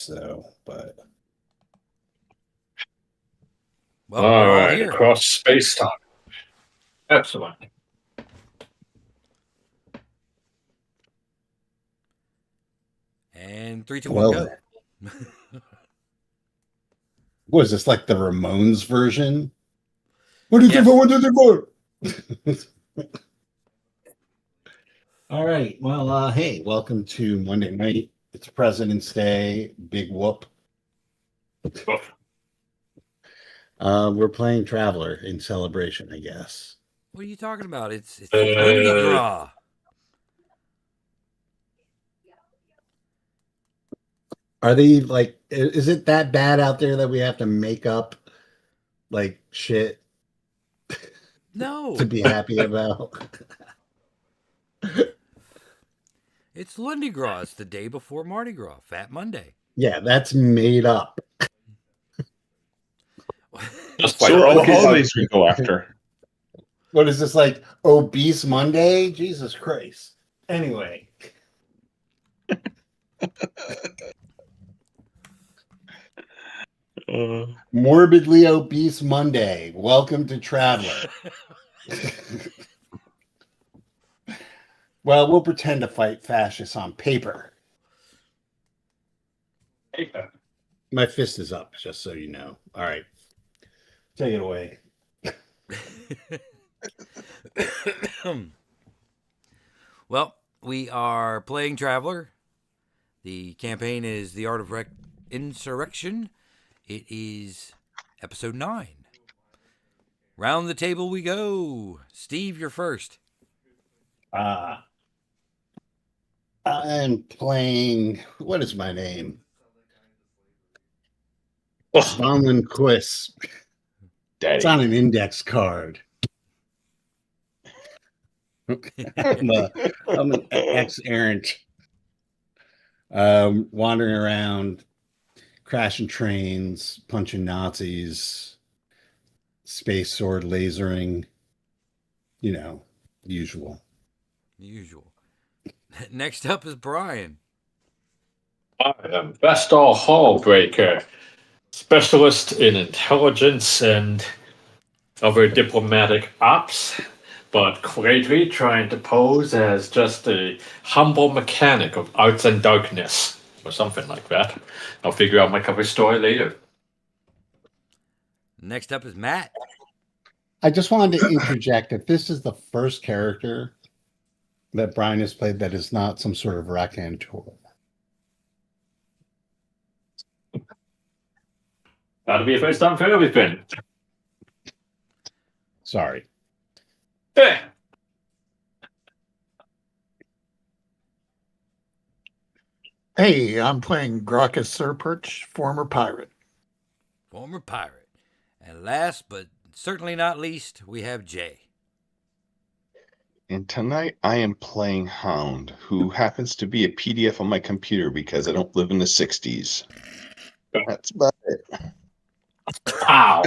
So, but well, we're all right, here. across space time. Excellent. And 3, 2, 1, go. what is this, like the Ramones version? 1, 2, 3, Yes. 4, 1, 2, 3, 4. All right. Well, hey, welcome to Monday night. It's President's Day. Big whoop. We're playing Traveler in celebration, I guess. What are you talking about? It's Lundi Gras. Are they like? Is it that bad out there that we have to make up like shit No. to be happy about? It's Lundi Gras. It's the day before Mardi Gras, Fat Monday. Yeah, that's made up. Just like So all the cookies holidays we go after. What is this, like Obese Monday? Jesus Christ. Anyway. Morbidly Obese Monday. Welcome to Traveler. Well, we'll pretend to fight fascists on paper. My fist is up, just so you know. All right. Take it away. Well, we are playing Traveler. The campaign is The Art of Insurrection. It is episode 9. Round the table we go. Steve, you're first. I'm playing. What is my name? Oh, Stalin Quiz. Daddy. It's on an index card. I'm an ex-errant, wandering around, crashing trains, punching Nazis, space sword lasering. You know, usual. Next up is Brian. I am Vestal Hallbreaker, specialist in intelligence and other diplomatic ops, but lately trying to pose as just a humble mechanic of arts and darkness, or something like that. I'll figure out my cover story later. Next up is Matt. I just wanted to interject that this is the first character that Brian has played that is not some sort of raconteur. That'll be a first time for everything. Sorry. Hey, I'm playing Graucus Surperch, former pirate. And last but certainly not least, we have Jay. And tonight I am playing Hound, who happens to be a PDF on my computer because I don't live in the 60s. That's about it. Ow.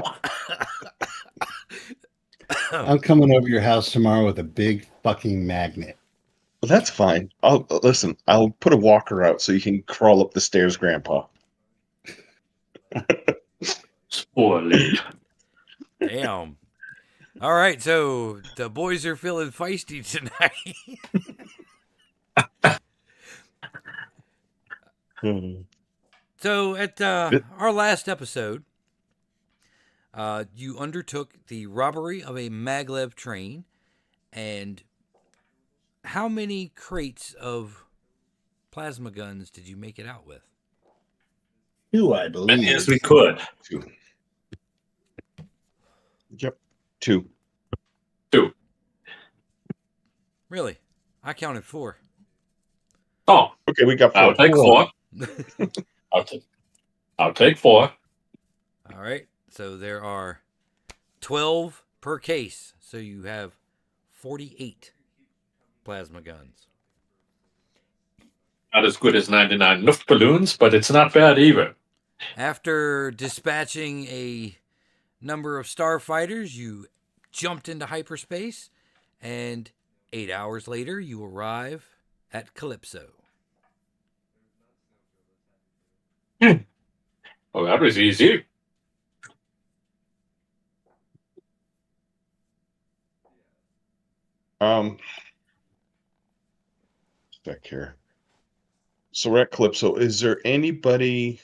I'm coming over your house tomorrow with a big fucking magnet. Well, that's fine. I'll put a walker out so you can crawl up the stairs, Grandpa. Spoiler. Damn. All right, so the boys are feeling feisty tonight. So at our last episode, you undertook the robbery of a maglev train, and how many crates of plasma guns did you make it out with? 2, I believe. Yes, we could. 2. Yep, 2. 2. Really? I counted 4. Oh, okay, we got 4. I'll take 4. I'll take 4. All right. So there are 12 per case. So you have 48 plasma guns. Not as good as 99 Luft balloons, but it's not bad either. After dispatching a number of starfighters, you jumped into hyperspace, and 8 hours later, you arrive at Calypso. Oh, that was easy. Back here. So we're at Calypso. Is there anybody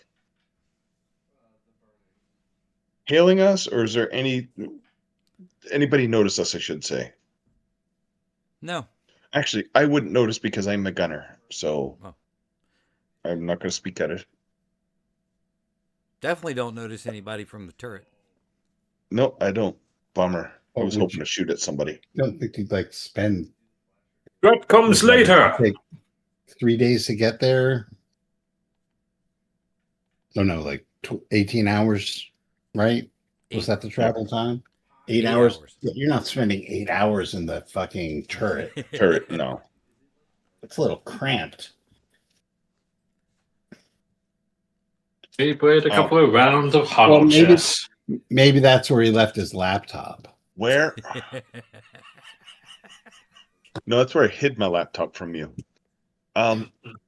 hailing us, or is there anybody notice us, I should say? No. Actually, I wouldn't notice because I'm a gunner, so Oh. I'm not going to speak at it. Definitely don't notice anybody from the turret. No, I don't. Bummer. I Oh, was would hoping you- to shoot at somebody. Don't think you'd like spend What comes later? take 3 days to get there. Oh no, like 18 hours, right? Was that the travel time? 8 hours. Yeah, you're not spending 8 hours in the fucking turret. Turret, no. It's a little cramped. He played a couple of rounds of Well, hollow maybe- chess. Maybe that's where he left his laptop. Where? No, that's where I hid my laptop from you.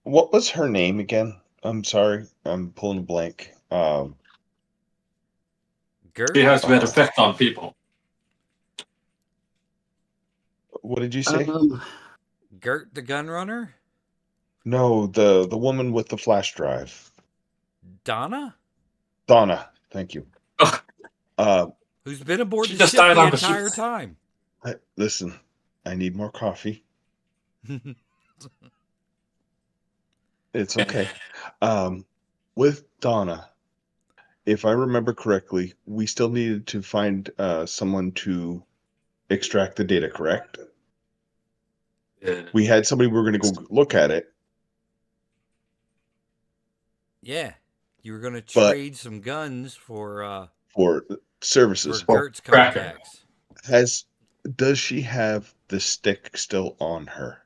What was her name again? I'm sorry. I'm pulling a blank. Gert? He has that effect on people. What did you say? Gert the gun runner? No, the woman with the flash drive. Donna? Donna, thank you. Ugh. Who's been aboard She the just ship died the on the entire ship. time. Listen, I need more coffee. It's okay. With Donna, if I remember correctly, we still needed to find someone to extract the data, correct? Yeah. We had somebody, we were going to go look at it. Yeah. You were going to But- trade some guns for services. Gert's Cracker. contacts. Does she have the stick still on her?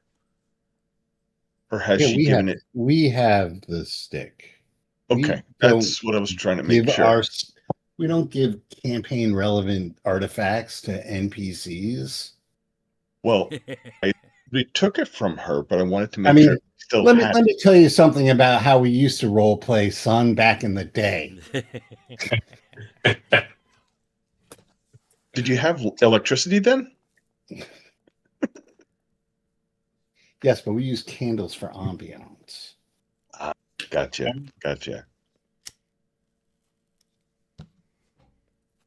Or has Yeah, she we given have, it? we have the stick. Okay, we that's what I was trying to make Give sure. we don't give campaign relevant artifacts to NPCs. Well, we took it from her, but I wanted to make I mean, sure we still Let had me tell you something about how we used to role play Sun back in the day. Did you have electricity then? Yes, but we use candles for ambiance. Gotcha.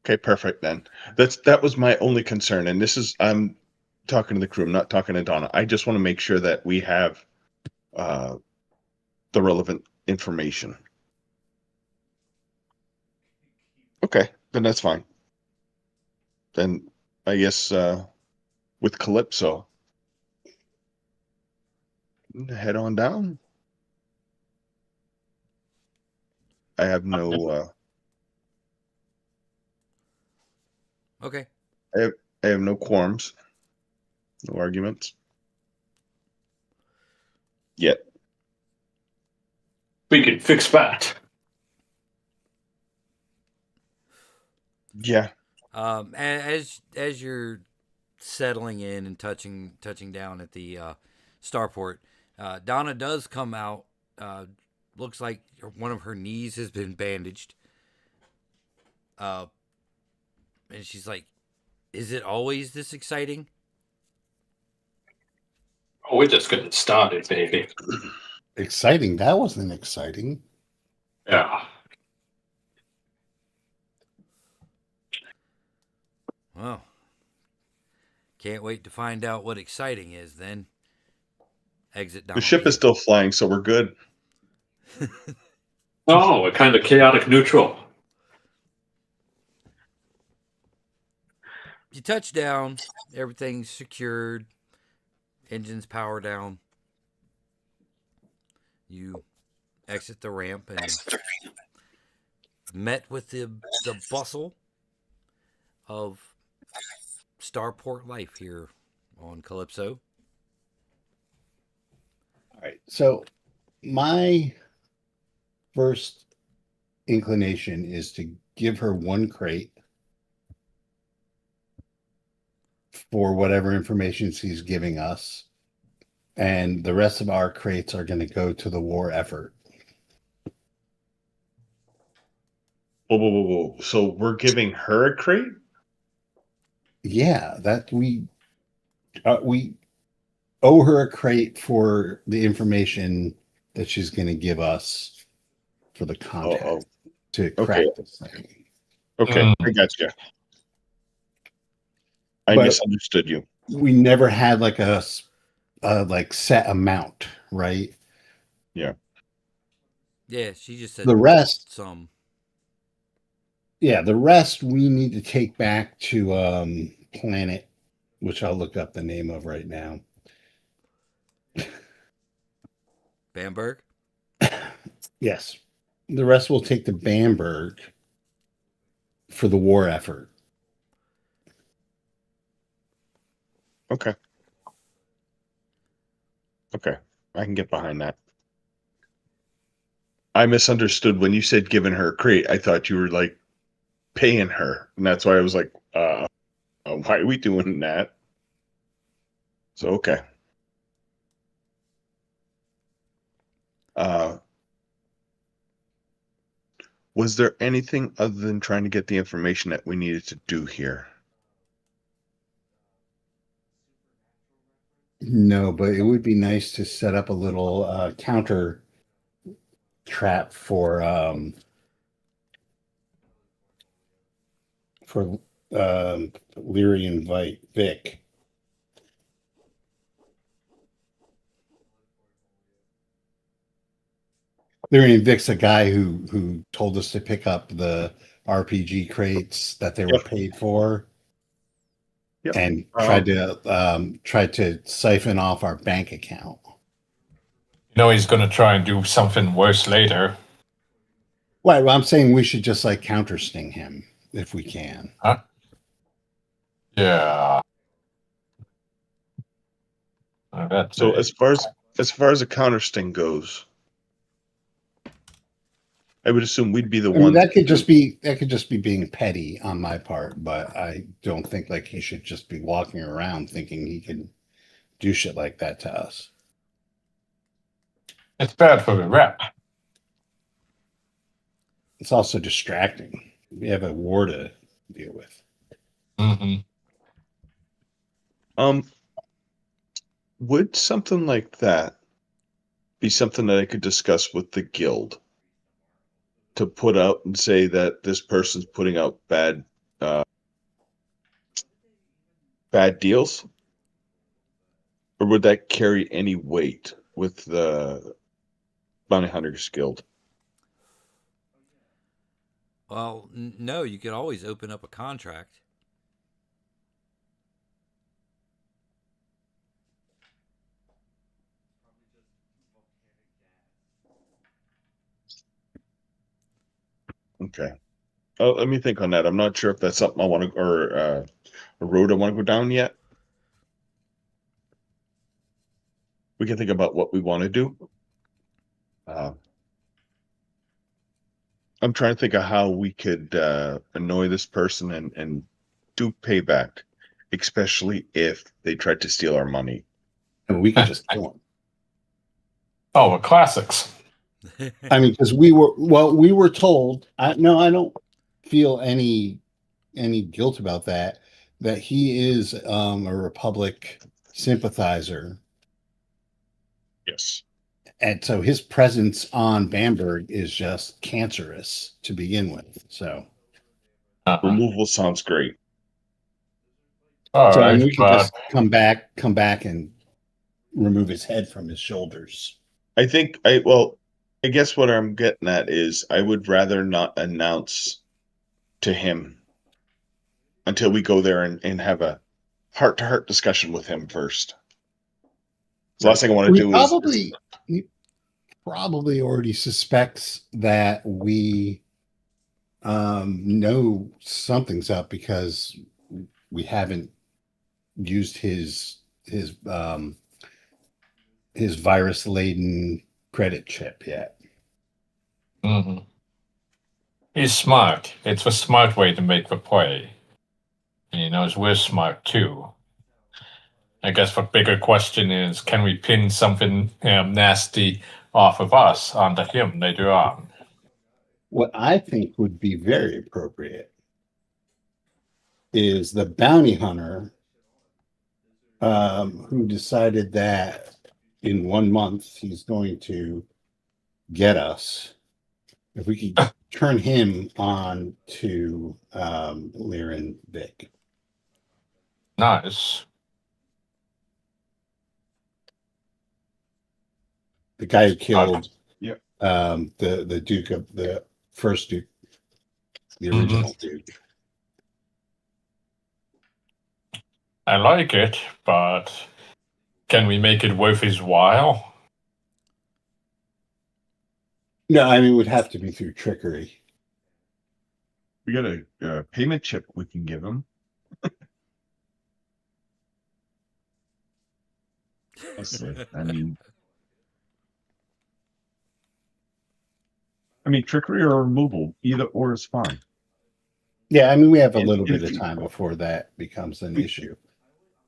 Okay, perfect then. That was my only concern, and I'm talking to the crew. I'm not talking to Donna. I just want to make sure that we have the relevant information. Okay, then that's fine. Then I guess with Calypso, head on down. I have no Okay. I have no quorums, no arguments yet. We can fix that. Yeah. As you're settling in and touching down at the starport, Donna does come out. Looks like one of her knees has been bandaged. And she's like, "Is it always this exciting?" Oh, we're just getting started, baby. Exciting. That wasn't exciting. Yeah. Well, can't wait to find out what exciting is then. Exit down. The ship is still flying, so we're good. Oh, we're kind of chaotic neutral. You touch down, everything's secured, engines power down. You exit the ramp and met with the bustle of starport life here on Calypso. All right. So my first inclination is to give her one crate for whatever information she's giving us. And the rest of our crates are going to go to the war effort. Whoa. So we're giving her a crate? Yeah, that we owe her a crate for the information that she's going to give us for the contact to crack Okay. this thing. Okay, I got you. I But misunderstood you. we never had like a like set amount, right? Yeah. Yeah, she just said The rest, some. yeah, the rest we need to take back to Planet, which I'll look up the name of right now. Bamberg? Yes. The rest will take to Bamberg for the war effort. Okay. I can get behind that. I misunderstood when you said giving her a crate. I thought you were like paying her. And that's why I was like, why are we doing that? So, okay. Was there anything other than trying to get the information that we needed to do here? No, but it would be nice to set up a little counter trap for Leary and Vic. Leary and Vic's a guy who told us to pick up the RPG crates that they were paid for. Yep. And tried to siphon off our bank account. He's going to try and do something worse later. Well, I'm saying we should just like counter sting him if we can. Huh? Yeah. So as far as a counter sting goes, I would assume we'd be the one. That could just be being petty on my part, but I don't think like he should just be walking around thinking he can do shit like that to us. It's bad for the rep. It's also distracting. We have a war to deal with. Mm-hmm. Would something like that be something that I could discuss with the guild to put out and say that this person's putting out bad deals? Or would that carry any weight with the Bounty Hunters Guild? Well, no, you could always open up a contract. Okay. Let me think on that. I'm not sure if that's something I want to, or a road I want to go down yet. We can think about what we want to do. I'm trying to think of how we could annoy this person and do payback, especially if they tried to steal our money. And we could just kill him. Oh, well, classics. I mean, because we were told. I don't feel any guilt about that. That he is a Republic sympathizer. Yes. And so his presence on Bamberg is just cancerous to begin with. So removal sounds great. All so right, we can just come back and remove his head from his shoulders. I guess what I'm getting at is I would rather not announce to him until we go there and have a heart-to-heart discussion with him first. The last thing I want to do is he probably already suspects that we know something's up because we haven't used his virus-laden credit chip yet. Mm-hmm. He's smart. It's a smart way to make the play. And he knows we're smart too. I guess the bigger question is, can we pin something nasty off of us onto him later on? What I think would be very appropriate is the bounty hunter who decided that in 1 month he's going to get us. If we could turn him on to Lear and Vic. Nice. The guy who killed Yep. the Duke of the first Duke, the original Duke. I like it, but can we make it worth his while? No, I mean it would have to be through trickery. We got a payment chip we can give him. I mean, trickery or removal, either or is fine. Yeah, I mean we have a And little bit if of you- time before that becomes an issue.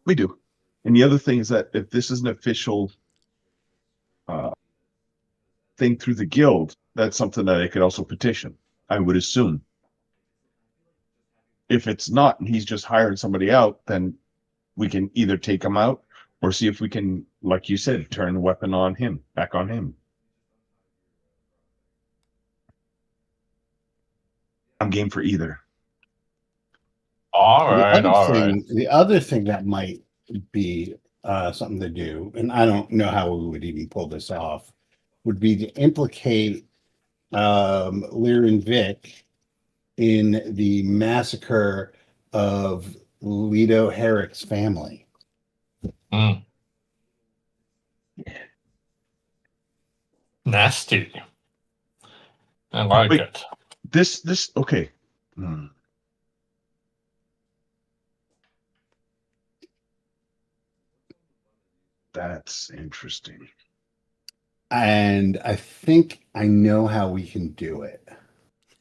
We do. And the other thing is that if this is an official thing through the guild, that's something that I could also petition, I would assume. If it's not and he's just hired somebody out, then we can either take him out or see if we can, like you said, turn the weapon on him, back on him. I'm game for either. All right. The other thing that might be something to do, and I don't know how we would even pull this off, would be to implicate Lear and Vic in the massacre of Leto Herrick's family. Nasty. I like Wait. it. This okay. That's interesting. And I think I know how we can do it.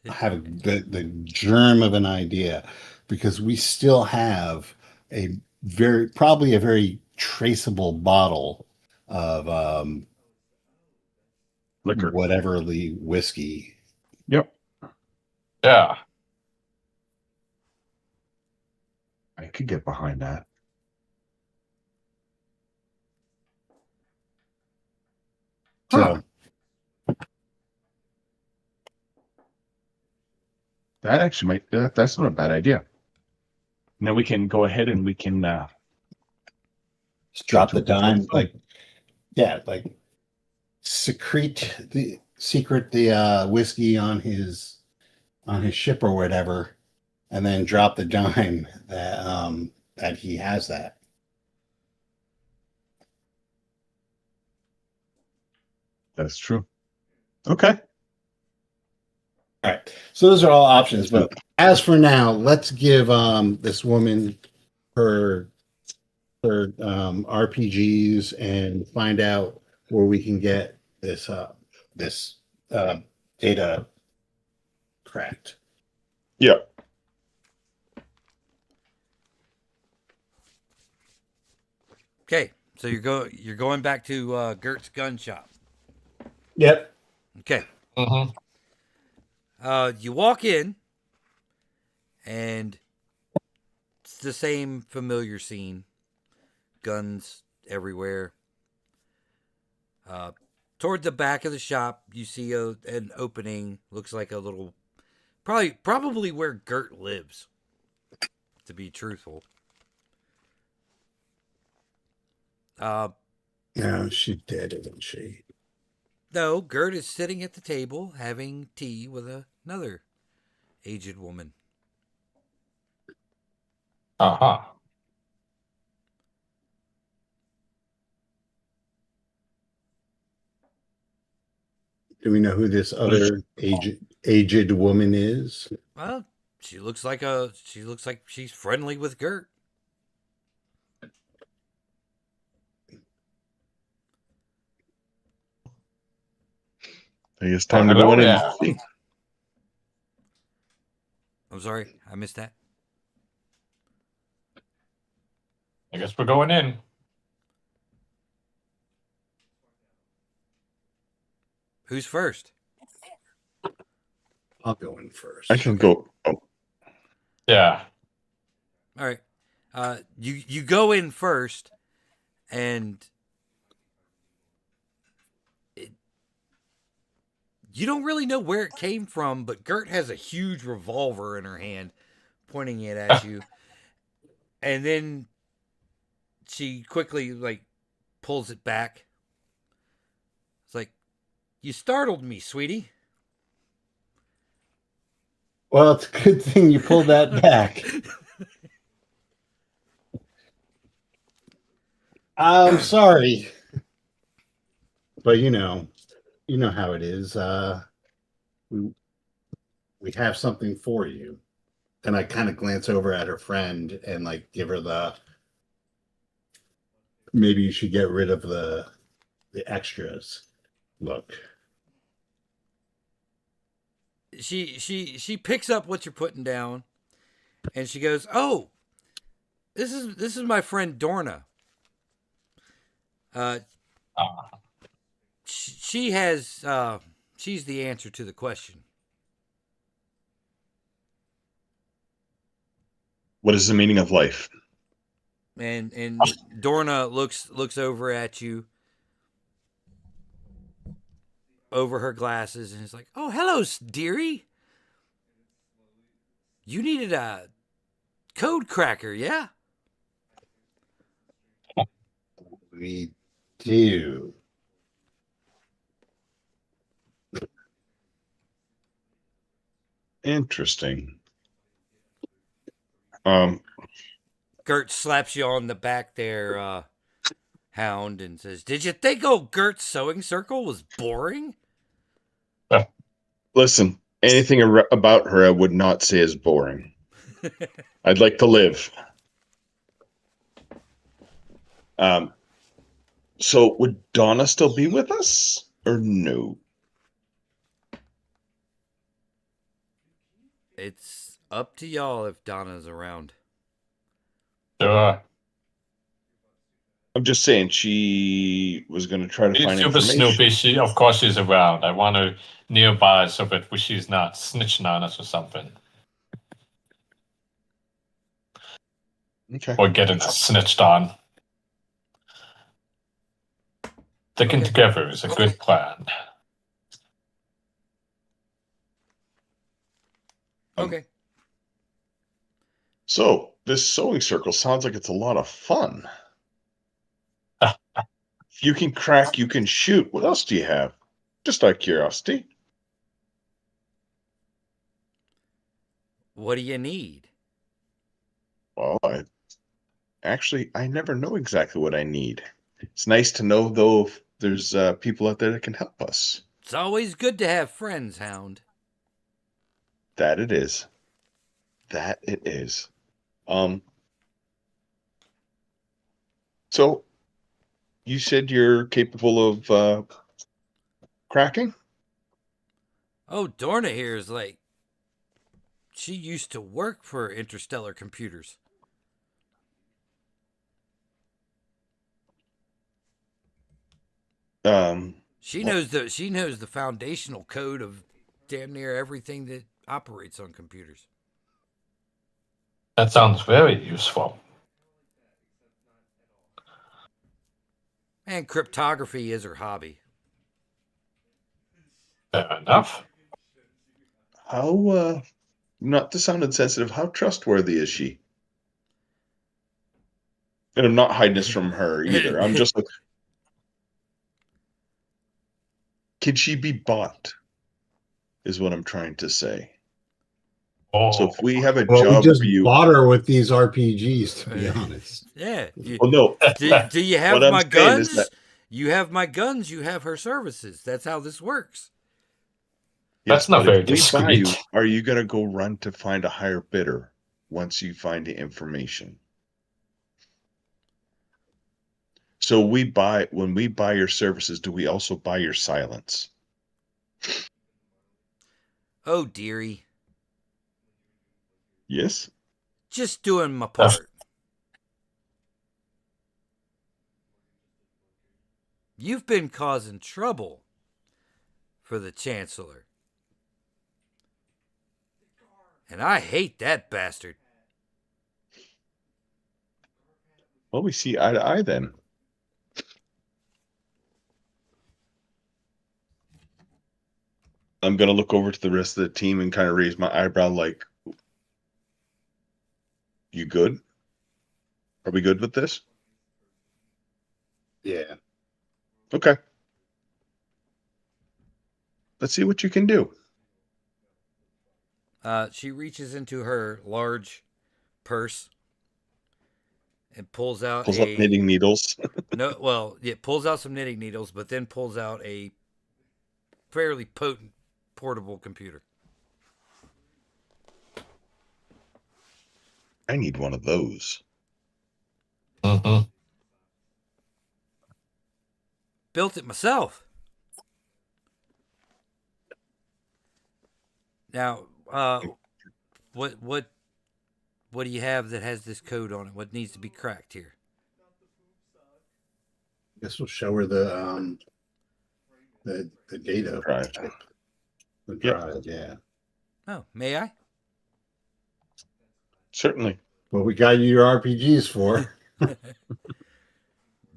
I have the germ of an idea because we still have probably a very traceable bottle of Liquor. whatever the whiskey. Yep. Yeah. I could get behind that. So that actually might, that's not a bad idea. Now we can go ahead and we can just drop to the a control dime, phone. like secrete the whiskey on his ship or whatever, and then drop the dime that he has that. That's true. Okay. All right. So those are all options, but as for now, let's give this woman her RPGs and find out where we can get this data cracked. Yeah. Okay, so you're going back to Gert's gun shop. Yep. Okay. Mm-hmm. You walk in, and it's the same familiar scene. Guns everywhere. Toward the back of the shop, you see an opening. Looks like a little, probably where Gert lives. To be truthful. No, she's dead, isn't she? No, Gert is sitting at the table having tea with another aged woman. Uh-huh. Do we know who this other aged woman is? Well, she looks like she's friendly with Gert. I guess time to go in and see. I'm sorry, I missed that. I guess we're going in. Who's first? I'll go in first. I can go. Oh, Yeah. All right. You go in first, and you don't really know where it came from, but Gert has a huge revolver in her hand, pointing it at you, and then she quickly pulls it back. It's like, you startled me, sweetie. Well, it's a good thing you pulled that back. I'm sorry, but you know how it is. We we have something for you, and I kind of glance over at her friend and give her the maybe you should get rid of the extras look. She picks up what you're putting down, and she goes, "Oh, this is my friend Dorna. Uh, She has she's the answer to the question." what is the meaning of life? And Dorna looks over at you over her glasses and is like, "Oh, hello, dearie. You needed a code cracker, yeah?" We do. Interesting. Gert slaps you on the back there, Hound, and says, "Did you think old Gert's sewing circle was boring?" Listen, anything about her I would not say is boring. I'd like to live. So would Donna still be with us or no? It's up to y'all if Donna's around. sure. I'm just saying she was going to try to She's find super information. snoopy. Of course, she's around. I want her nearby so that she's not snitching on us or something, Okay. or getting us snitched on. Sticking together is a good plan. Okay. So this sewing circle sounds like it's a lot of fun. If you can crack, you can shoot. What else do you have? Just out of curiosity. What do you need? Well, I never know exactly what I need. It's nice to know, though, if there's people out there that can help us. It's always good to have friends, Hound. That it is. That it is. So you said you're capable of cracking? Oh, Dorna here is she used to work for Interstellar Computers. She knows the foundational code of damn near everything that operates on computers. That sounds very useful. And cryptography is her hobby. Fair enough. How, not to sound insensitive, how trustworthy is she? And I'm not hiding this from her either. I'm just like, can she be bought? Is what I'm trying to say. Oh, So if we have a Well, we job just for you, bought her with these RPGs, to be honest. Yeah. well, no. Do you have What I'm my saying is guns? that- You have my guns. You have her services. That's how this works. That's not but very if we buy you, discreet. are you going to go run to find a higher bidder once you find the information? So when we buy your services, do we also buy your silence? Oh, dearie. Yes. Just doing my part. You've been causing trouble for the Chancellor. And I hate that bastard. Well, we see eye to eye then. I'm going to look over to the rest of the team and kind of raise my eyebrow like, you good? Are we good with this? Yeah. Okay. Let's see what you can do. She reaches into her large purse and pulls out Pulls up knitting needles. no. Well, it pulls out some knitting needles, but then pulls out a fairly potent portable computer. I need one of those. Mm-hmm. Built it myself. Now, what do you have that has this code on it? What needs to be cracked here? Guess we'll show her the data Drive. type. The Yep. drive, yeah. Oh, may I? Certainly. What we got your RPGs for.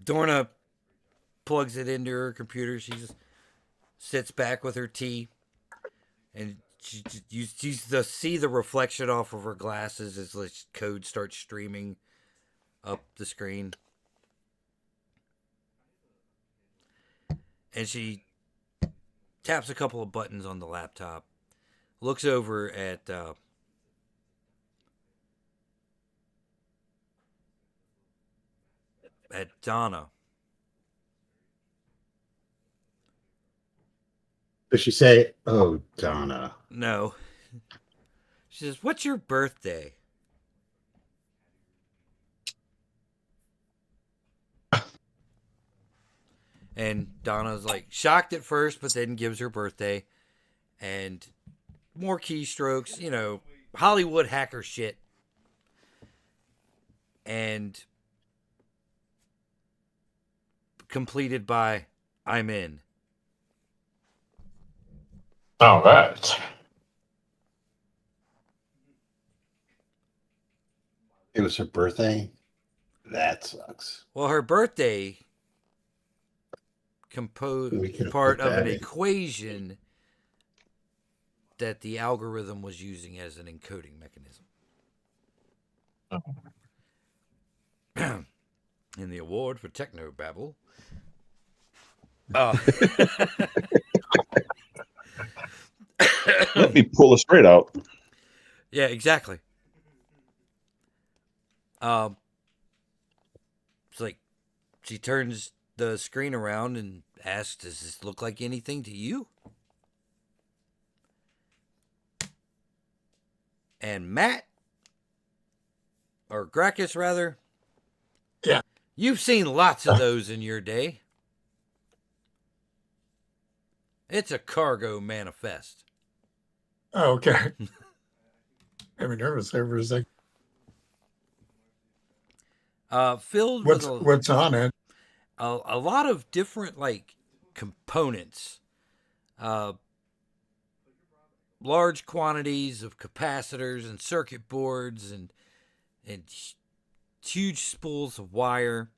Dorna plugs it into her computer. She just sits back with her tea, and you see the reflection off of her glasses as the code starts streaming up the screen. And she taps a couple of buttons on the laptop, looks over at Donna. Does she say, "Oh, Donna"? No. She says, "What's your birthday?" And Donna's like shocked at first, but then gives her birthday. And more keystrokes, you know, Hollywood hacker shit. And completed by "I'm in." All right. It was her birthday. That sucks. Well, her birthday We could have part put of an that in. equation that the algorithm was using as an encoding mechanism. In the award for Technobabble. Let me pull it straight out. Yeah, exactly. It's like she turns the screen around and asks, "Does this look like anything to you?" And Matt, or Gracchus rather, Yeah. you've seen lots of those in your day. It's a cargo manifest. Oh, okay. Made me nervous there for a second. Filled What's with what's on it? a lot of different like components, large quantities of capacitors and circuit boards and huge spools of wire.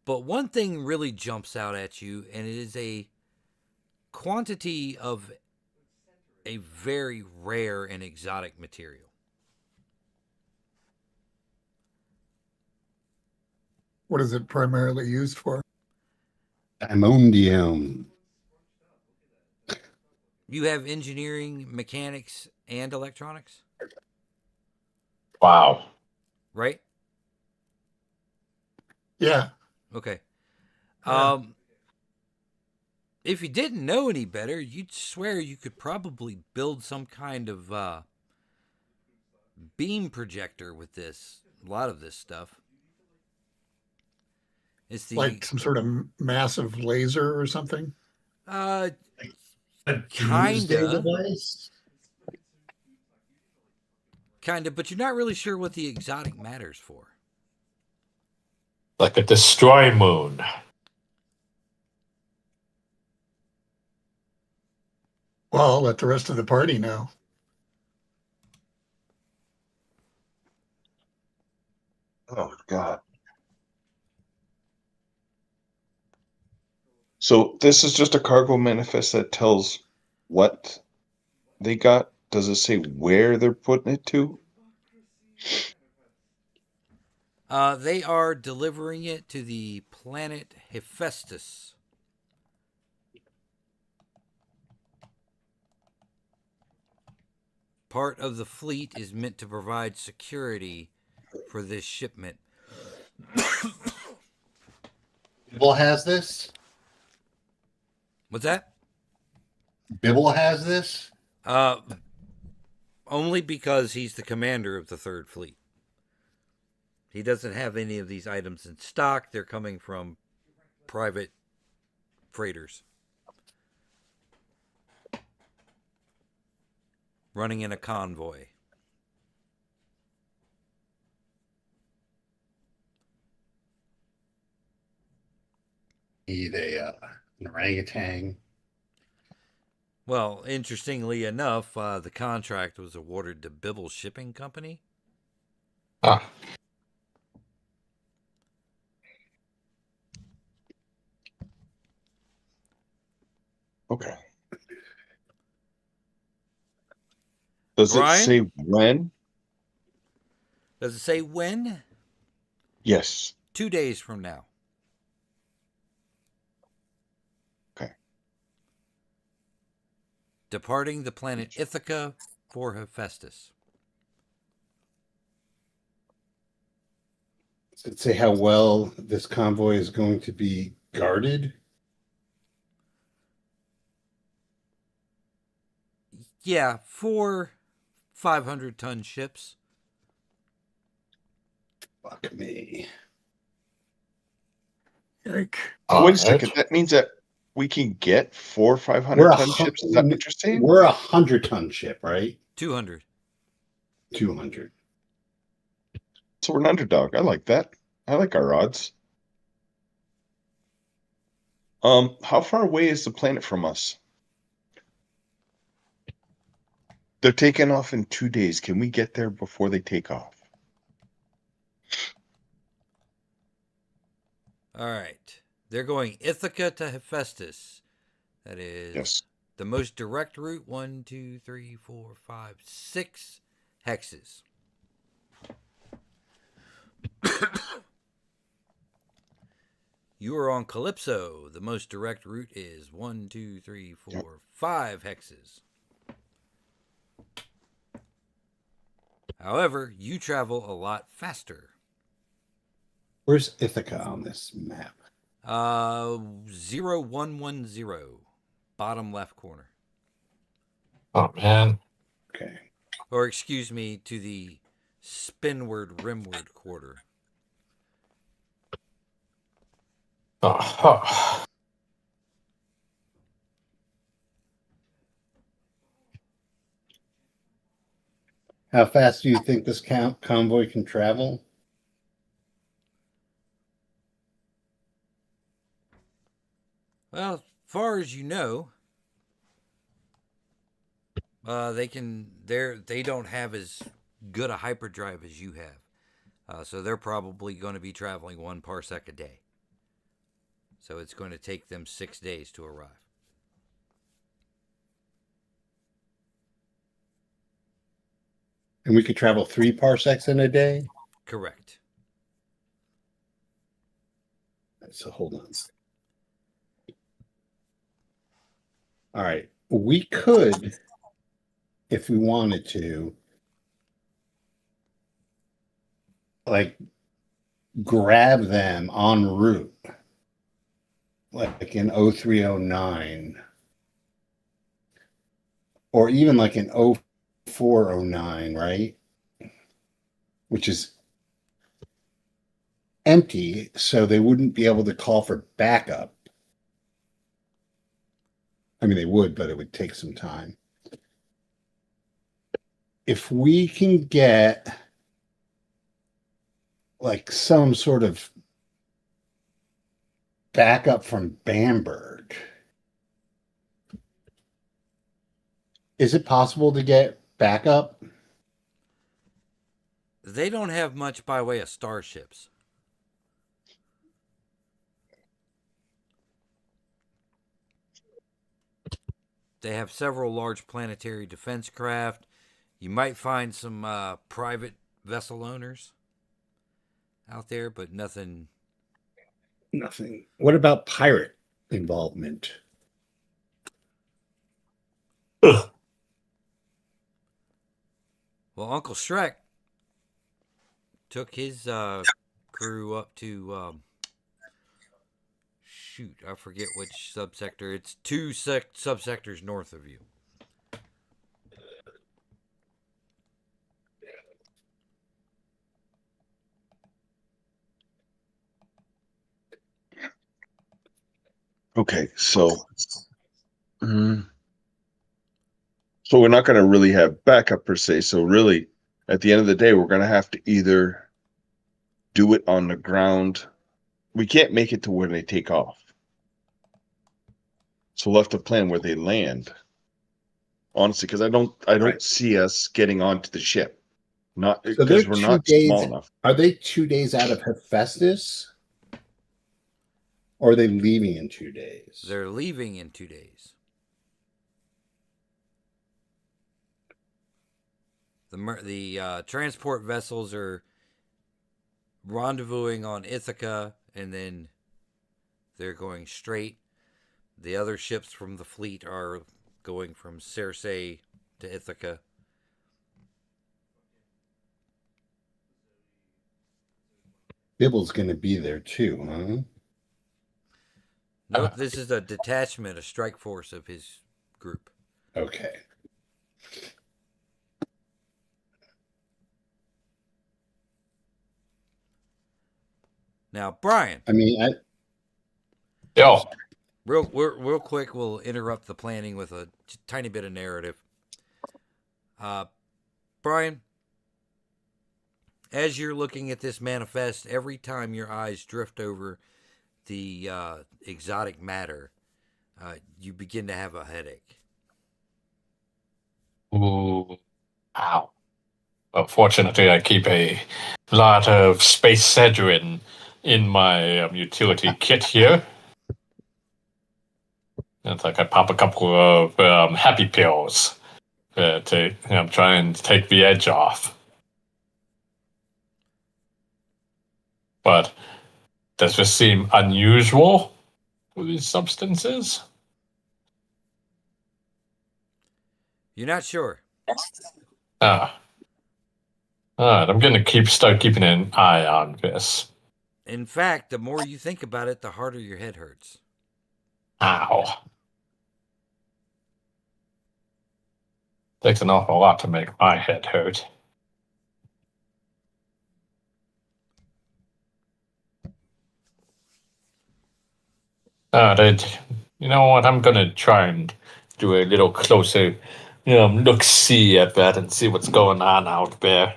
But one thing really jumps out at you, and it is a quantity of a very rare and exotic material. What is it primarily used for? Ammonium. You have engineering, mechanics, and electronics, Wow. right? Yeah. Okay. Yeah. If you didn't know any better, you'd swear you could probably build some kind of beam projector with this. A lot of this stuff. It's the Like some sort of massive laser or something. uh A Kinda. doomsday device? kind of, but you're not really sure what the exotic matter's for. Like a destroy moon. Well, I'll let the rest of the party know. Oh God. So this is just a cargo manifest that tells what they got. Does it say where they're putting it to? They are delivering it to the planet Hephaestus. Part of the fleet is meant to provide security for this shipment. Bibble has this. What's that? Bibble has this. Only because he's the commander of the Third Fleet. He doesn't have any of these items in stock. They're coming from private freighters. Running in a convoy. Need an orangutan. Well, interestingly enough, the contract was awarded to Bibble Shipping Company. Ah, Okay. Does it Brian? say when? Does it say when? Yes. 2 days from now. Okay. Departing the planet Ithaca for Hephaestus. Does it say how well this convoy is going to be guarded? Yeah, 4 500-ton ships. Fuck me. Like, Wait a second. That means that we can get 4 We're 500-ton ships. Is that what you're saying? We're 100-ton ship, right? 200. 200. So we're an underdog. I like that. I like our odds. How far away is the planet from us? They're taking off in 2 days. Can we get there before they take off? All right. They're going Ithaca to Hephaestus. That is Yes. the most direct route. 1, 2, 3, 4, 5, 6 hexes. You are on Calypso. The most direct route is 1, 2, 3, 4, 5 hexes. However, you travel a lot faster. Where's Ithaca on this map? 0110, bottom left corner. oh man. Okay. Or excuse me, to the spinward rimward quarter. Oh, How fast do you think this convoy can travel? Well, as far as you know, they don't have as good a hyperdrive as you have. So they're probably going to be traveling 1 parsec a day. So it's going to take them 6 days to arrive. And we could travel 3 parsecs in a day? Correct. So hold on. All right. We could, if we wanted to, like grab them en route, like in 0309, or even like in 0409, right? Which is empty, so they wouldn't be able to call for backup. I mean, they would, but it would take some time. If we can get like some sort of backup from Bamberg, is it possible to get backup? They don't have much by way of starships. They have several large planetary defense craft. You might find some private vessel owners out there, but nothing. Nothing. What about pirate involvement? Ugh. Well, Uncle Shrek took his crew up to shoot. I forget which subsector. It's two subsectors north of you. Okay, so so we're not going to really have backup per se. So really, at the end of the day, we're going to have to either do it on the ground. We can't make it to where they take off. So we'll have to plan where they land. Honestly, because I don't Right. see us getting onto the ship. Not So they're because we're 2 not days. small enough. Are they 2 days out of Hephaestus? Or are they leaving in 2 days? They're leaving in 2 days. The transport vessels are rendezvousing on Ithaca, and then they're going straight. The other ships from the fleet are going from Circe to Ithaca. Bibble's going to be there too, huh? Nope, this is a detachment, a strike force of his group. Okay. Now, Brian, I mean, Yo. real quick, we'll interrupt the planning with a tiny bit of narrative. Brian, as you're looking at this manifest, every time your eyes drift over the exotic matter, you begin to have a headache. Ooh. Ow. But fortunately, I keep a lot of space cedrin in my utility kit here. It's like I pop a couple of happy pills to try and take the edge off. But does this seem unusual with these substances? You're not sure. Ah. Alright, I'm gonna start keeping an eye on this. In fact, the more you think about it, the harder your head hurts. Ow. Takes an awful lot to make my head hurt. You know what? I'm gonna try and do a little closer, look-see at that and see what's going on out there.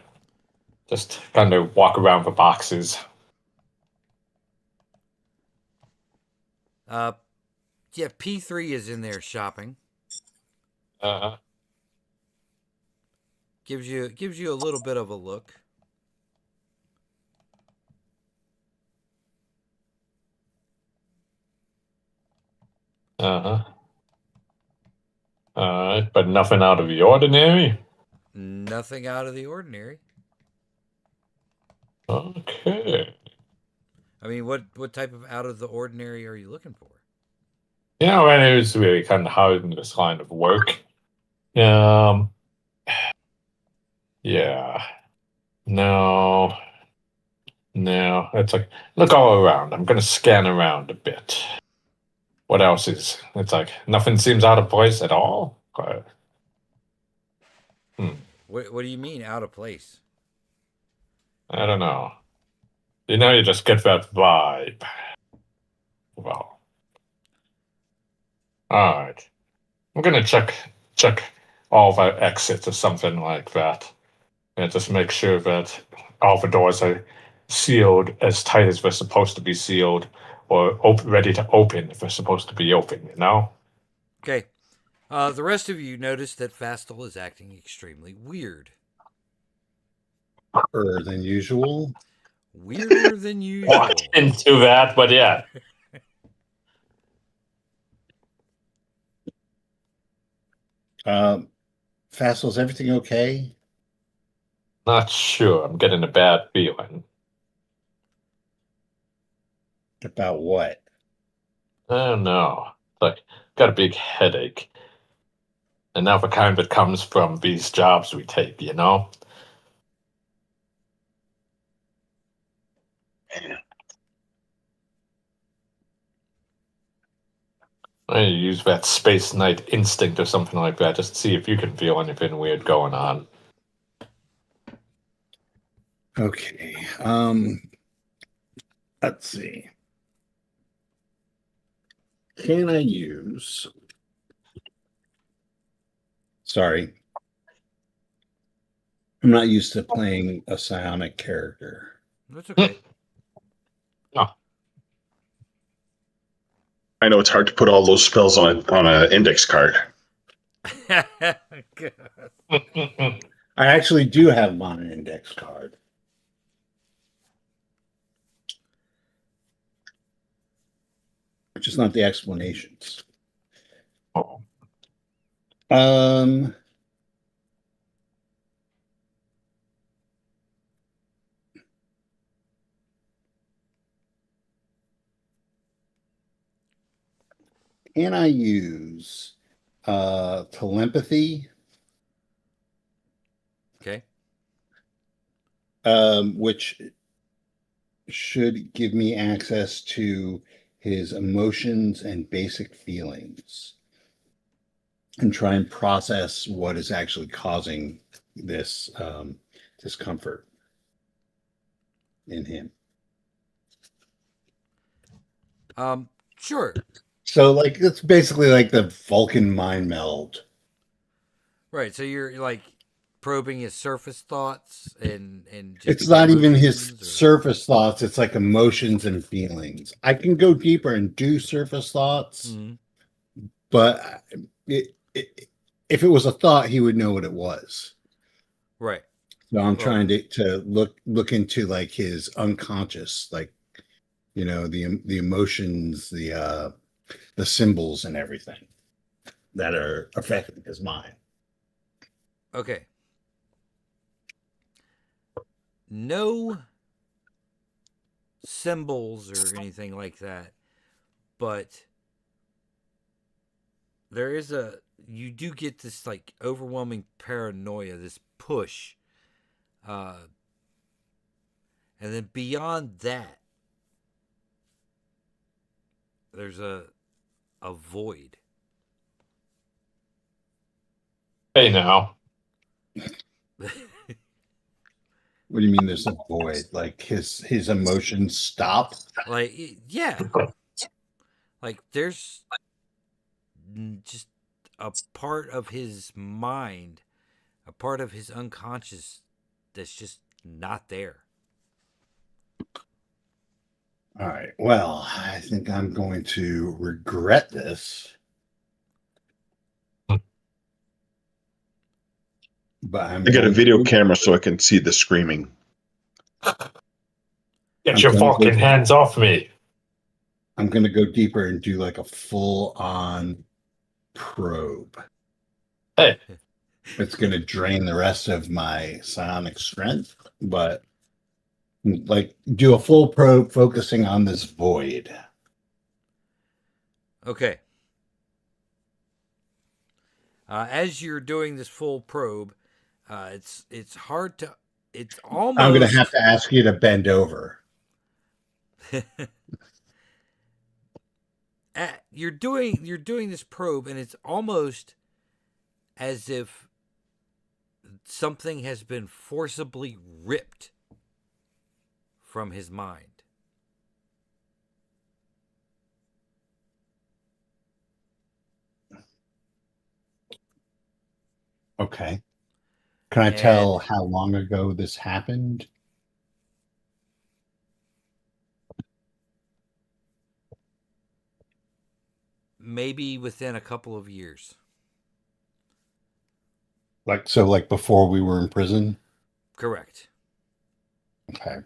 Just kind of walk around the boxes. Yeah, P3 is in there shopping. Gives you a little bit of a look. Alright, but nothing out of the ordinary. Nothing out of the ordinary. Okay. I mean, what type of out of the ordinary are you looking for? And it was really kind of hard in this line of work. Yeah. No. It's like, look all around. I'm going to scan around a bit. What else is? It's like, nothing seems out of place at all. What do you mean out of place? I don't know. You just get that vibe. Well. Alright. I'm going to check all the exits or something like that. And just make sure that all the doors are sealed as tight as they're supposed to be sealed, or ready to open if they're supposed to be open, Okay. The rest of you notice that Fastel is acting extremely weird. than usual. Weirder than usual. Walked into that, but yeah. Fassel, is everything okay? Not sure. I'm getting a bad feeling. About what? I don't know. It's like, got a big headache. And now the kind that comes from these jobs we take, you know? I need to use that Space Knight instinct or something like that, just to see if you can feel anything weird going on. Okay. Let's see. Can I use? Sorry. I'm not used to playing a psionic character. That's okay. I know it's hard to put all those spells on an index card. I actually do have them on an index card. Just not the explanations. Oh. Can I use telepathy? Okay. Which should give me access to his emotions and basic feelings and try and process what is actually causing this discomfort in him. Sure. So, like, it's basically like the Vulcan mind meld. Right. So you're like probing his surface thoughts and just It's not even his emotions, or- surface thoughts. It's like emotions and feelings. I can go deeper and do surface thoughts, Mhm. but if it was a thought, he would know what it was. Right. So I'm Well- trying to look into like his unconscious, like, you know, the emotions, the symbols and everything that are affecting his mind. Okay. No symbols or anything like that, but there is you do get this like overwhelming paranoia, this push, and then beyond that, there's a void. Hey, now. What do you mean there's a void? Like his emotions stop? Like, yeah, like there's just a part of his mind, a part of his unconscious that's just not there. All right. Well, I think I'm going to regret this. But I got a video camera so I can see the screaming. Get your fucking hands off me. I'm going to go deeper and do like a full on probe. Hey. It's going to drain the rest of my psionic strength, but like do a full probe focusing on this void. Okay. As you're doing this full probe, it's hard to. It's almost. I'm going to have to ask you to bend over. You're doing this probe, and it's almost as if something has been forcibly ripped from his mind. Okay. Can I tell how long ago this happened? Maybe within a couple of years. Like before we were in prison? Correct. Okay.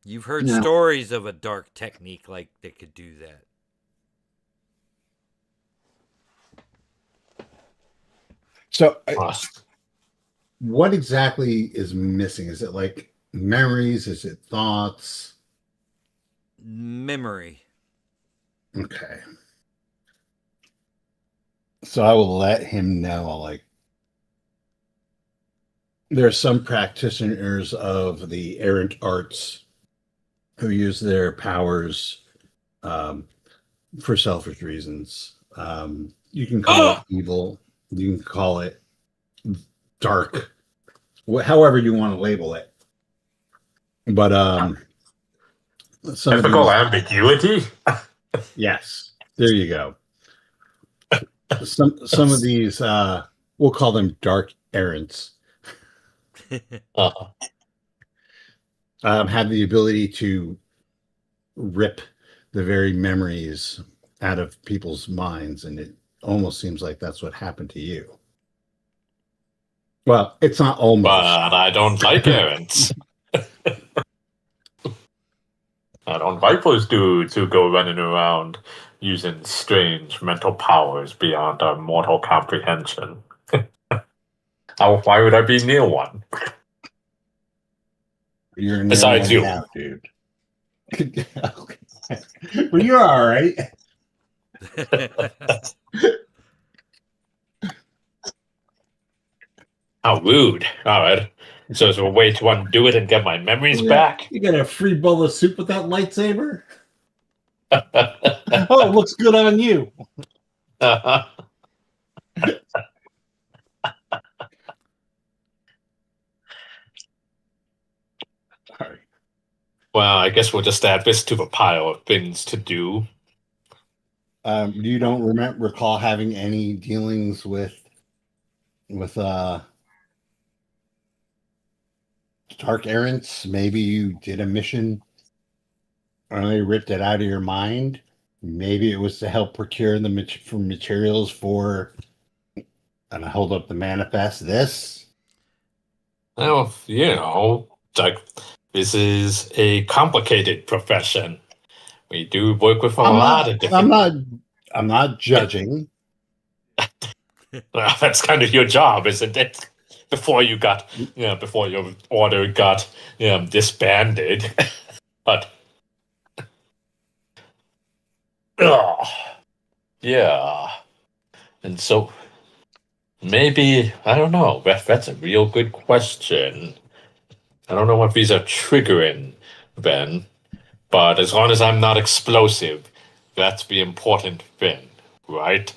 You've heard Yeah. stories of a dark technique like that could do that. So, Trust. what exactly is missing? Is it like memories? Is it thoughts? Memory. Okay. So I will let him know, like, there are some practitioners of the errant arts who use their powers for selfish reasons. You can call it evil. You can call it dark, however you want to label it. But some of Typical these, ambiguity. yes, there you go. Some of these, we'll call them dark errants, Uh-huh. have the ability to rip the very memories out of people's minds, and it almost seems like that's what happened to you. Well, it's not almost. But I don't like errands. I don't like those dudes who go running around using strange mental powers beyond our mortal comprehension. Why would I be near one? You're near Besides one you. now, dude. Okay. Well, you're all right. How rude. All right. So is there a way to undo it and get my memories back? You got a free bowl of soup with that lightsaber? Oh, it looks good on you. All right. Well, I guess we'll just add this to the pile of things to do. You don't recall having any dealings with dark errants? Maybe you did a mission and they ripped it out of your mind. Maybe it was to help procure the materials for, and I hold up the manifest. This. Well, like this is a complicated profession. We do work with a lot of different. I'm not judging. Well, that's kind of your job, isn't it? Before your order got disbanded, but yeah, and so maybe I don't know. That's a real good question. I don't know what these are triggering, Ben, but as long as I'm not explosive, that's the important thing, right?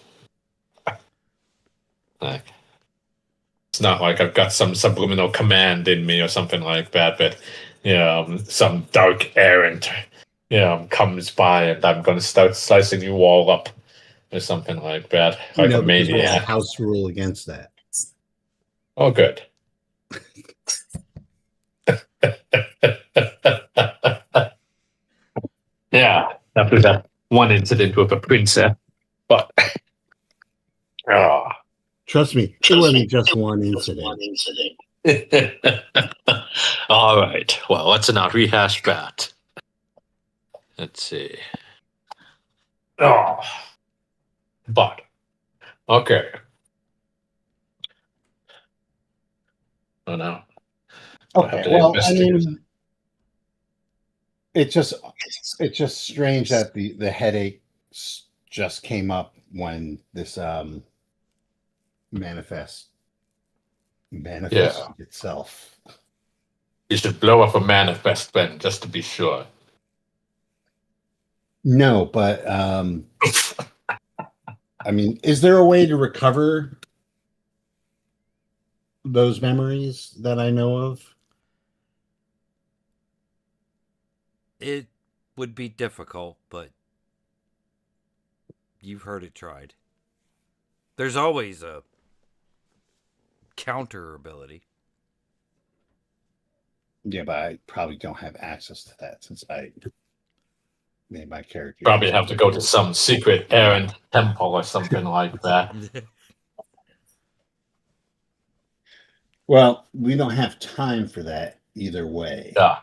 Like, it's not like I've got some subliminal command in me or something like that, but some dark errant comes by and I'm going to start slicing you all up or something like that, like a Because we have a maniac. house rule against that. Oh, good. Yeah, after that one incident with a princess, but Trust me, it wasn't just one incident. all right. Well, let's not rehash that. Let's see. But okay. Oh no. Okay, well, I mean, it's just strange that the headache just came up when this manifest itself. You should blow up a manifest then, just to be sure. No, but I mean, is there a way to recover those memories that I know of? It would be difficult, but you've heard it tried. There's always a counter ability. Yeah, but I probably don't have access to that since I made my character. Probably have to go to some secret errant temple or something like that. Well, we don't have time for that either way. Yeah.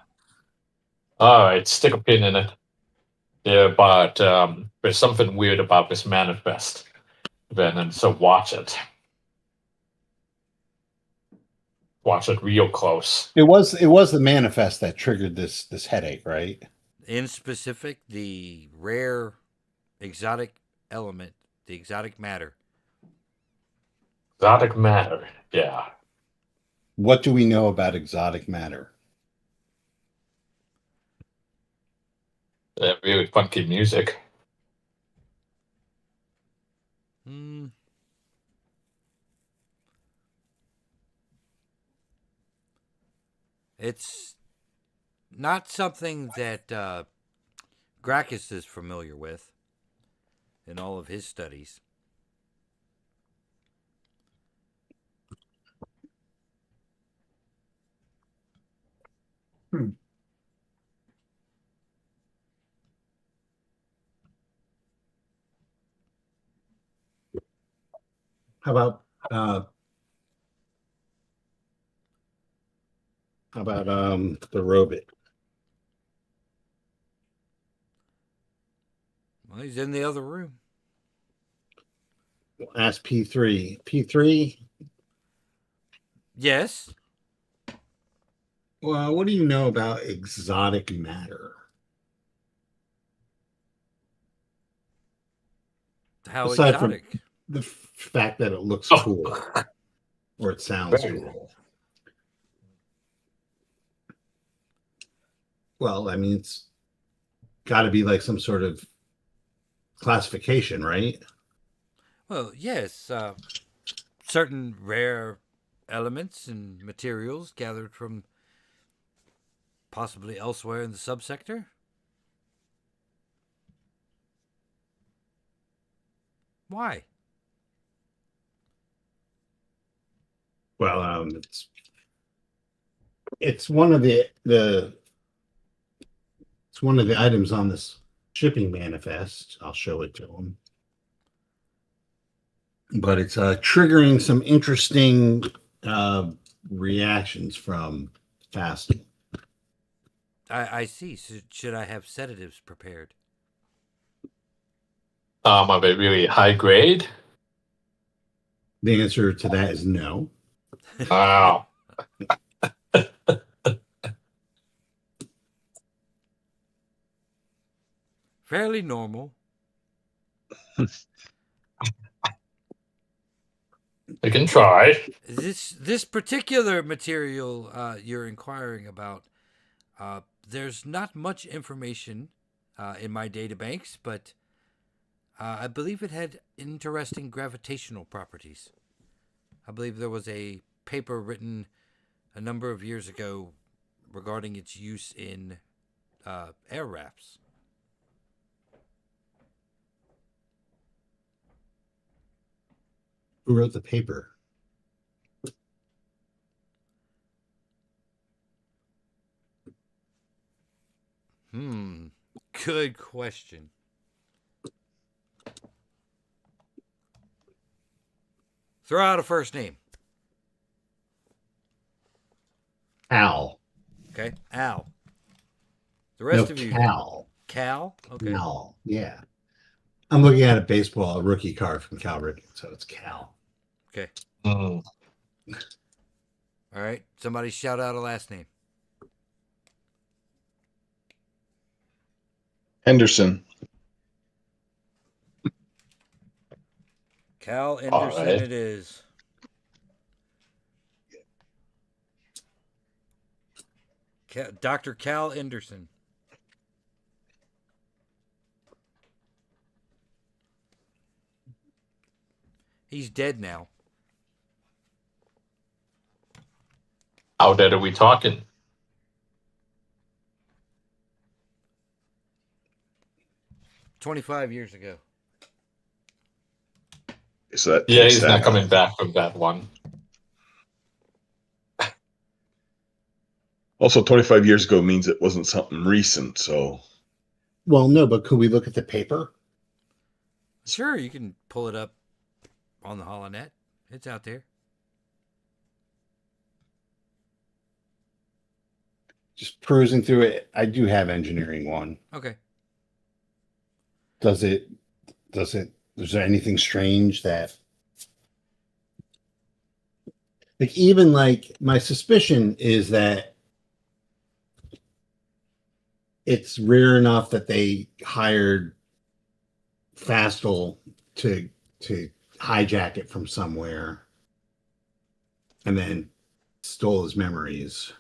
All right, stick a pin in it. Yeah, but there's something weird about this manifest, then, and so watch it. Watch it real close. It was the manifest that triggered this headache, right? In specific, the rare exotic element, the exotic matter. Exotic matter. Yeah. What do we know about exotic matter? Really funky music. It's not something that Gracchus is familiar with in all of his studies. How about the robot? Well, he's in the other room. Ask P3. P3. Yes. Well, what do you know about exotic matter? How Aside from exotic. the fact that it looks Oh. cool or it sounds Very cool. Well, I mean, it's got to be like some sort of classification, right? Well, yes. Certain rare elements and materials gathered from possibly elsewhere in the subsector. Why? Well, it's one of the it's one of the items on this shipping manifest. I'll show it to them. But it's triggering some interesting reactions from fasting. I see. So should I have sedatives prepared? Are they really high grade? The answer to that is no. Wow. Fairly normal. You can try. This particular material you're inquiring about, there's not much information in my databanks, but I believe it had interesting gravitational properties. I believe there was a paper written a number of years ago regarding its use in air rafts. Who wrote the paper? Good question. Throw out a first name. Al. Okay, Al. The rest No, of you. Cal. Cal? Okay. Cal. Yeah. I'm looking at a baseball, a rookie card from Cal Ripken, so it's Cal. Okay. Mm. All right. Somebody shout out a last name. Henderson. Cal Anderson right. it is. Dr. Cal Anderson. He's dead now. How dead are we talking? $25 ago. So that Yeah, takes he's that not out. coming back from that one. Also, 25 years ago means it wasn't something recent. So, Well, no, but could we look at the paper? Sure, you can pull it up on the HoloNet. It's out there. just perusing through it. I do have engineering one. Okay. Does it? Is there anything strange that, like, even like my suspicion is that it's rare enough that they hired Fastel to hijack it from somewhere and then stole his memories.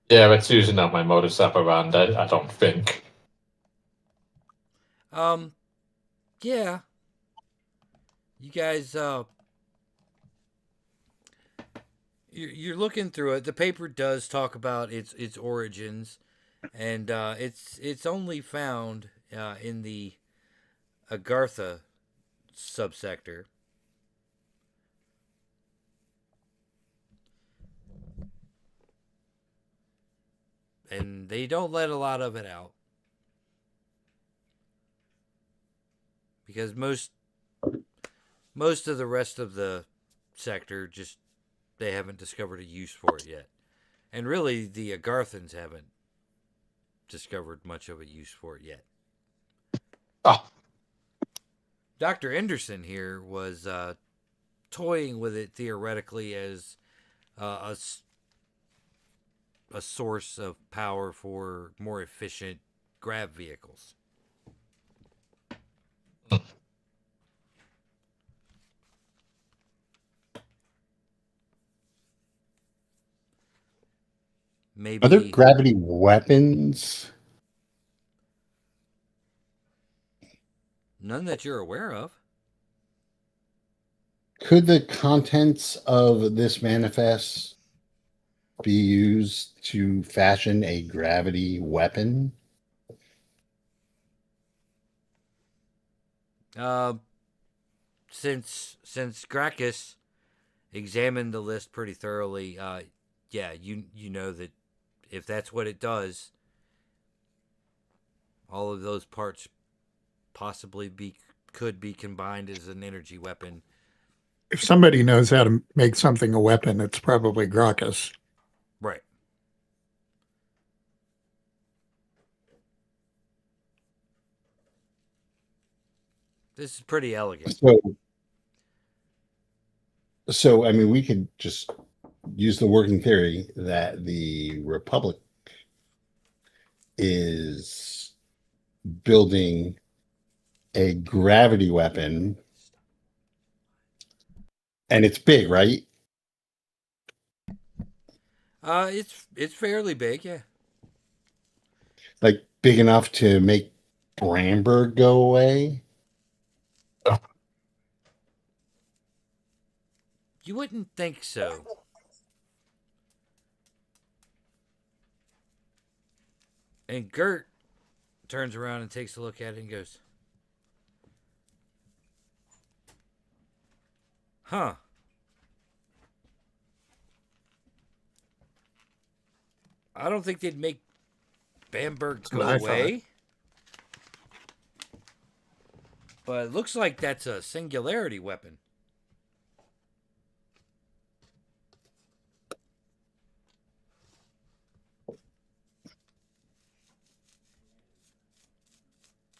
Yeah, that's usually not my modus operandi, I don't think. Yeah. You guys, you're looking through it. The paper does talk about its origins, and it's only found in the Agartha subsector. And they don't let a lot of it out. Because most of the rest of the sector just they haven't discovered a use for it yet. And really the Agarthans haven't discovered much of a use for it yet. Oh, Dr. Anderson here was toying with it theoretically as a source of power for more efficient grav vehicles. Maybe Are there gravity weapons? none that you're aware of. Could the contents of this manifest be used to fashion a gravity weapon? Since Gracchus examined the list pretty thoroughly, yeah, you know that if that's what it does, all of those parts possibly could be combined as an energy weapon. If somebody knows how to make something a weapon, it's probably Gracchus. Right. This is pretty elegant. So I mean, we could just use the working theory that the Republic is building a gravity weapon, and it's big, right? It's fairly big, yeah. Like big enough to make Bramberg go away. You wouldn't think so. And Gert turns around and takes a look at it and goes, huh. I don't think they'd make Bamberg go away. But it looks like that's a singularity weapon.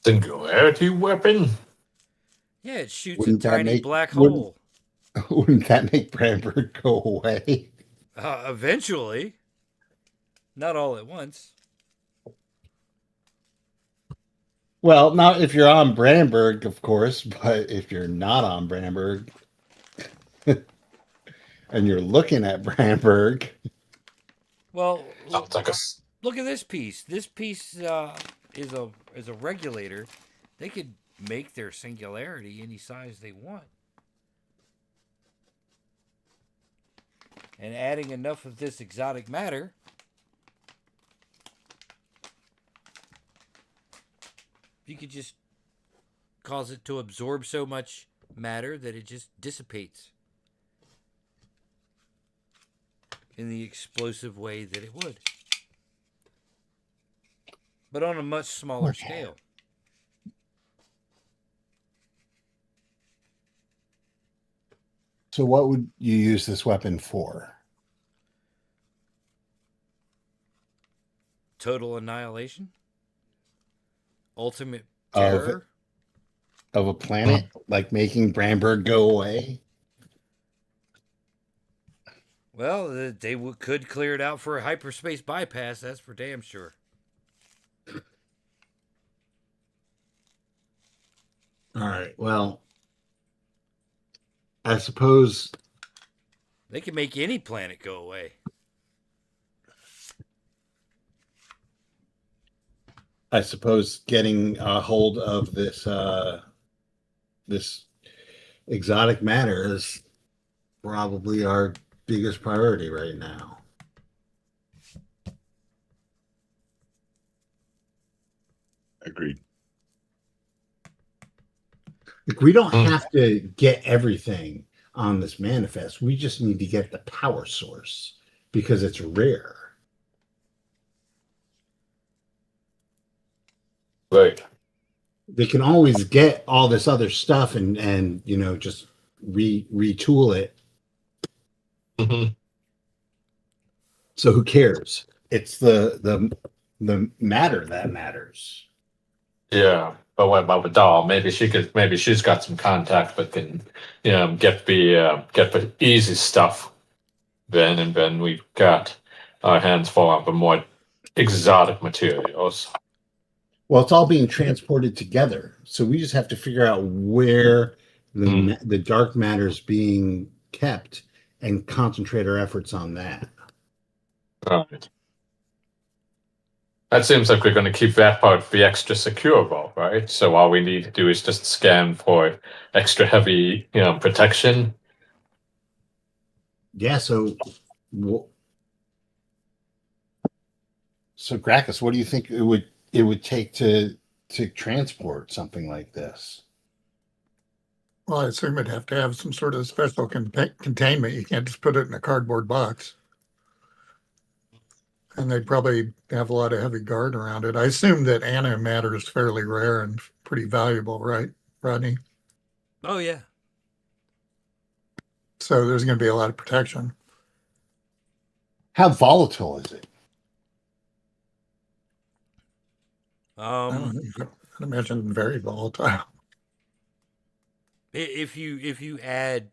singularity weapon? Yeah, it shoots Wouldn't a that tiny make- black wouldn't- hole. Wouldn't that make Bramberg go away? Eventually. Not all at once. Well, not if you're on Bramberg, of course, but if you're not on Bramberg and you're looking at Bramberg, Well, Sounds like a look at this piece. This piece is a regulator. They could make their singularity any size they want. And adding enough of this exotic matter, you could just cause it to absorb so much matter that it just dissipates in the explosive way that it would. But on a much smaller scale. so what would you use this weapon for? total annihilation, ultimate Of- terror. Of a planet, like making Bramberg go away. Well, they could clear it out for a hyperspace bypass. That's for damn sure. All right. Well, I suppose They can make any planet go away. getting a hold of this exotic matter is probably our biggest priority right now. Agreed. Like, we don't have to get everything on this manifest. We just need to get the power source because it's rare. Right. They can always get all this other stuff and just retool it. Mm-hmm. So who cares? It's the matter that matters. Yeah. But what about the doll? Maybe she's got some contact, but can get the easy stuff. Then and then we've got our hands full on the more exotic materials. Well, it's all being transported together, so we just have to figure out where the dark matter is being kept and concentrate our efforts on that. Right. That seems like we're going to keep that part the extra secure, though, right? So all we need to do is just scan for extra heavy, protection. Yeah. So Gracchus, what do you think it would take to transport something like this? Well, I assume it'd have to have some sort of special containment. You can't just put it in a cardboard box. And they'd probably have a lot of heavy guard around it. I assume that antimatter is fairly rare and pretty valuable, right, Rodney? Oh, yeah. So there's going to be a lot of protection. How volatile is it? I'd imagine very volatile. If you add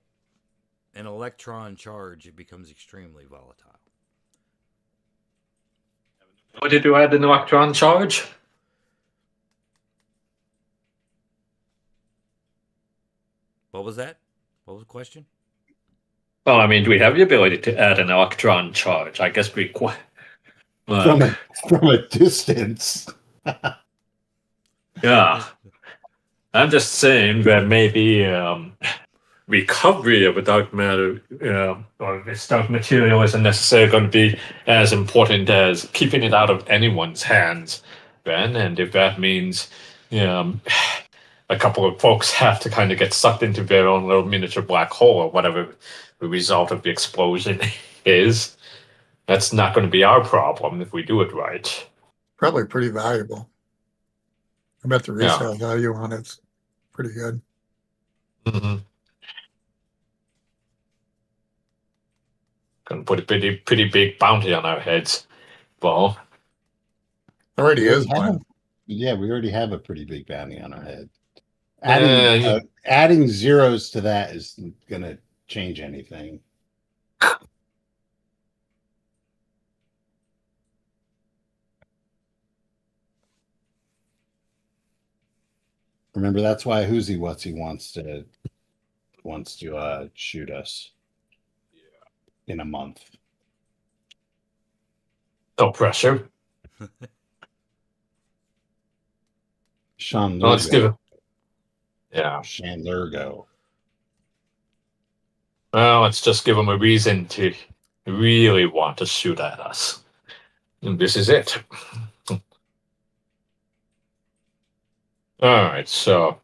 an electron charge, it becomes extremely volatile. What did you add an electron charge? What was that? What was the question? Well, I mean, do we have the ability to add an electron charge? I guess we From a distance. Yeah. I'm just saying that maybe recovery of a dark matter or this dark material isn't necessarily going to be as important as keeping it out of anyone's hands, then. And if that means a couple of folks have to kind of get sucked into their own little miniature black hole or whatever the result of the explosion is, that's not going to be our problem if we do it right. Probably pretty valuable. I bet the resale value on it's pretty good. Mm-hmm. Gonna put a pretty big bounty on our heads. Well, Already is one. Yeah, we already have a pretty big bounty on our head. Yeah. Adding zeros to that isn't going to change anything. Remember, that's why Whoosy Whatsy wants to shoot us in a month. no pressure. Sean Well, let's give it. Lurgo. Yeah. Sean Lurgo. Well, let's just give them a reason to really want to shoot at us. And this is it. All right, so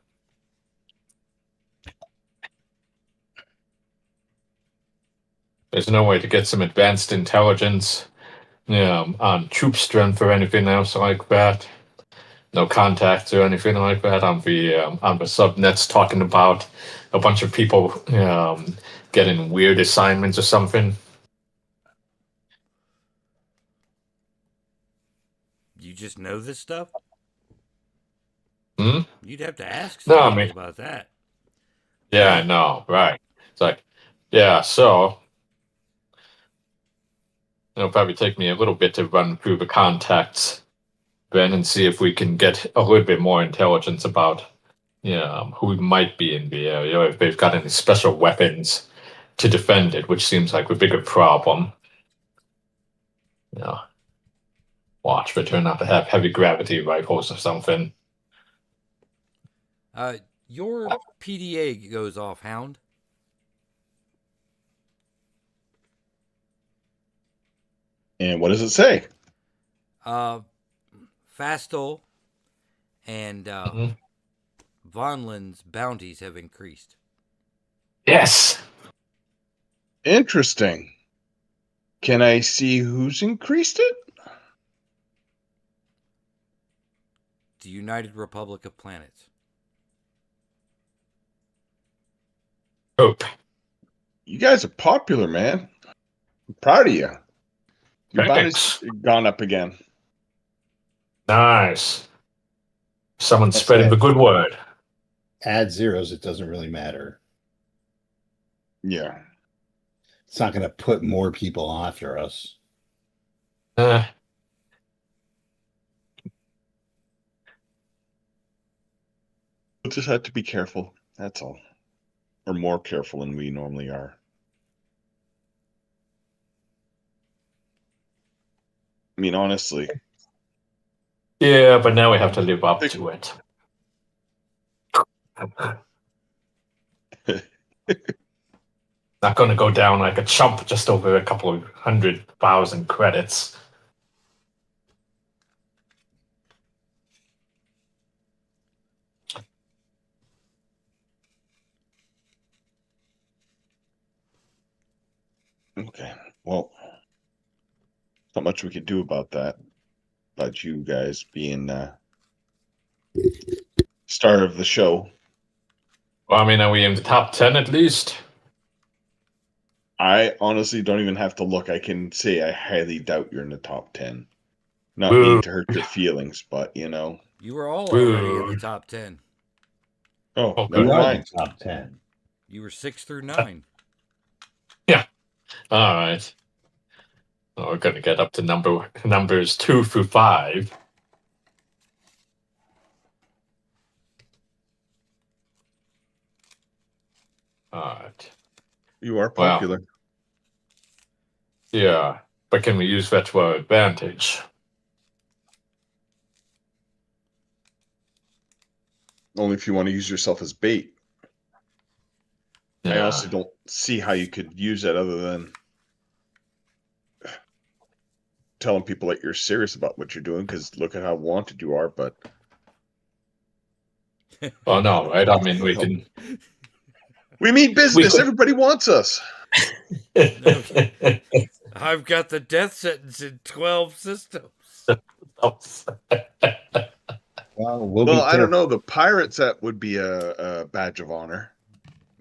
there's no way to get some advanced intelligence on troop strength or anything else like that. No contacts or anything like that on the subnets talking about a bunch of people getting weird assignments or something. just know this stuff? Hmm? You'd have to ask No, I somebody mean, about that. yeah, I know, right? It's like, yeah, so it'll probably take me a little bit to run through the contacts, Ben, and see if we can get a little bit more intelligence about, who might be in the area, if they've got any special weapons to defend it, which seems like a bigger problem. You know, watch for turn out to have heavy gravity rifles or something. Your PDA goes off, Hound. And what does it say? Fastel and Mhm. Vonlin's bounties have increased. Yes. Interesting. Can I see who's increased it? The United Republic of Planets. Hope. You guys are popular, man. I'm proud of you. Your bounty's Thanks. gone up again. Nice. Someone's That's spreading it. the good word. Add zeros, it doesn't really matter. Yeah. It's not going to put more people after us. Uh, We'll just have to be careful. That's all. Or more careful than we normally are. I mean, honestly. yeah, but now we have to live up to it. Not going to go down like a chump just over a couple of 100,000 credits. Okay. Well, not much we could do about that. About you guys being star of the show. Well, I mean, are we in the top 10 at least? I honestly don't even have to look. I can say I highly doubt you're in the top 10. Not Boo. meaning to hurt your feelings, but You were all Boo. already in the top 10. Oh, Okay. never We are mind. the top 10. You were 6 through 9. All right. Well, we're going to get up to numbers 2 through 5. All right. You are Wow. popular. Yeah, but can we use that to our advantage? Only if you want to use yourself as bait. I Yeah. honestly don't see how you could use that other than telling people that you're serious about what you're doing, because look at how wanted you are, but Oh, no, right? I mean, we can... we mean business. could- Everybody wants us. I've got the death sentence in 12 systems. Well, Well, I don't know. The pirates, that would be a badge of honor.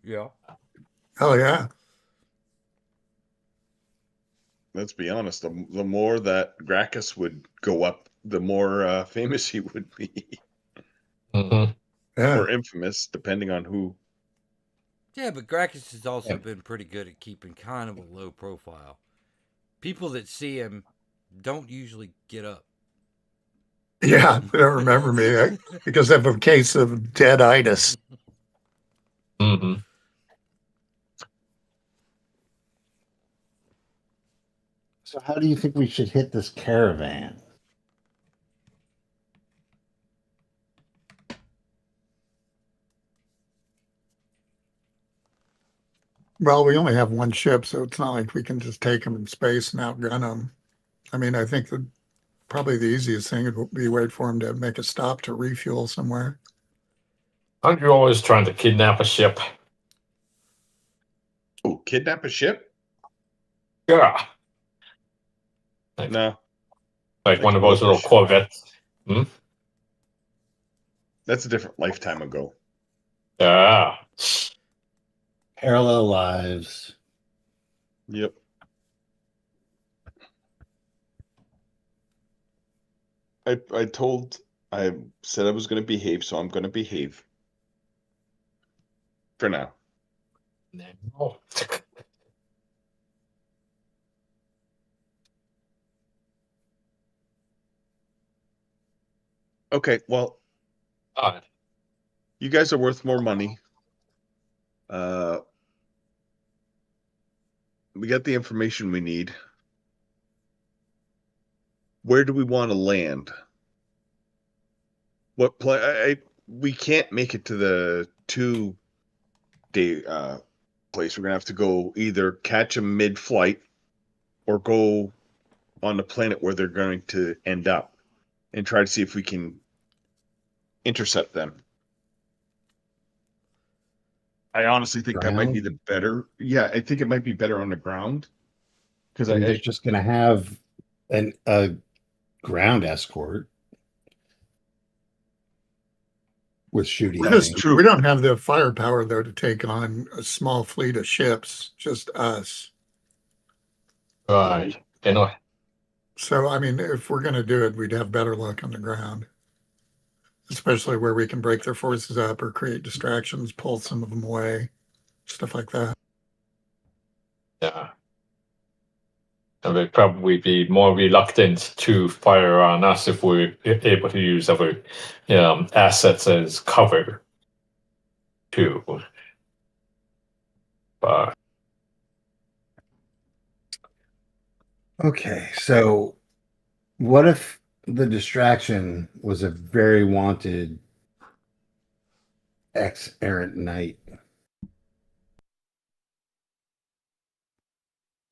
Yeah. Oh, yeah. Let's be honest. The more that Gracchus would go up, the more famous he would be. Mhm. Yeah. Or infamous, depending on who. Yeah, but Gracchus has also been pretty good at keeping kind of a low profile. People that see him don't usually get up. Yeah. They don't remember me because I have a case of dead-itis. Mhm. So how do you think we should hit this caravan? Well, we only have one ship, so it's not like we can just take them in space and outgun them. I mean, I think that probably the easiest thing would be wait for them to make a stop to refuel somewhere. Aren't you always trying to kidnap a ship? Oh, kidnap a ship? Yeah. No. Like one of those little Corvettes. That's a different lifetime ago. Yeah. Parallel lives. Yep. I said I was going to behave, so I'm going to behave. For now. No. Okay, well, Alright. you guys are worth more money. We got the information we need. Where do we want to land? What play? We can't make it to the 2-day place. We're gonna have to go either catch them mid-flight or go on the planet where they're going to end up and try to see if we can intercept them. I honestly think that might be the better. Yeah, I think it might be better on the ground because They're just going to have a ground escort with shooting. That's things. true. We don't have the firepower though to take on a small fleet of ships, just us. Right. Anyway. So, I mean, if we're going to do it, we'd have better luck on the ground, especially where we can break their forces up or create distractions, pull some of them away, stuff like that. Yeah. And they'd probably be more reluctant to fire on us if we're able to use our assets as cover, too. But Okay, so what if the distraction was a very wanted ex-errant knight?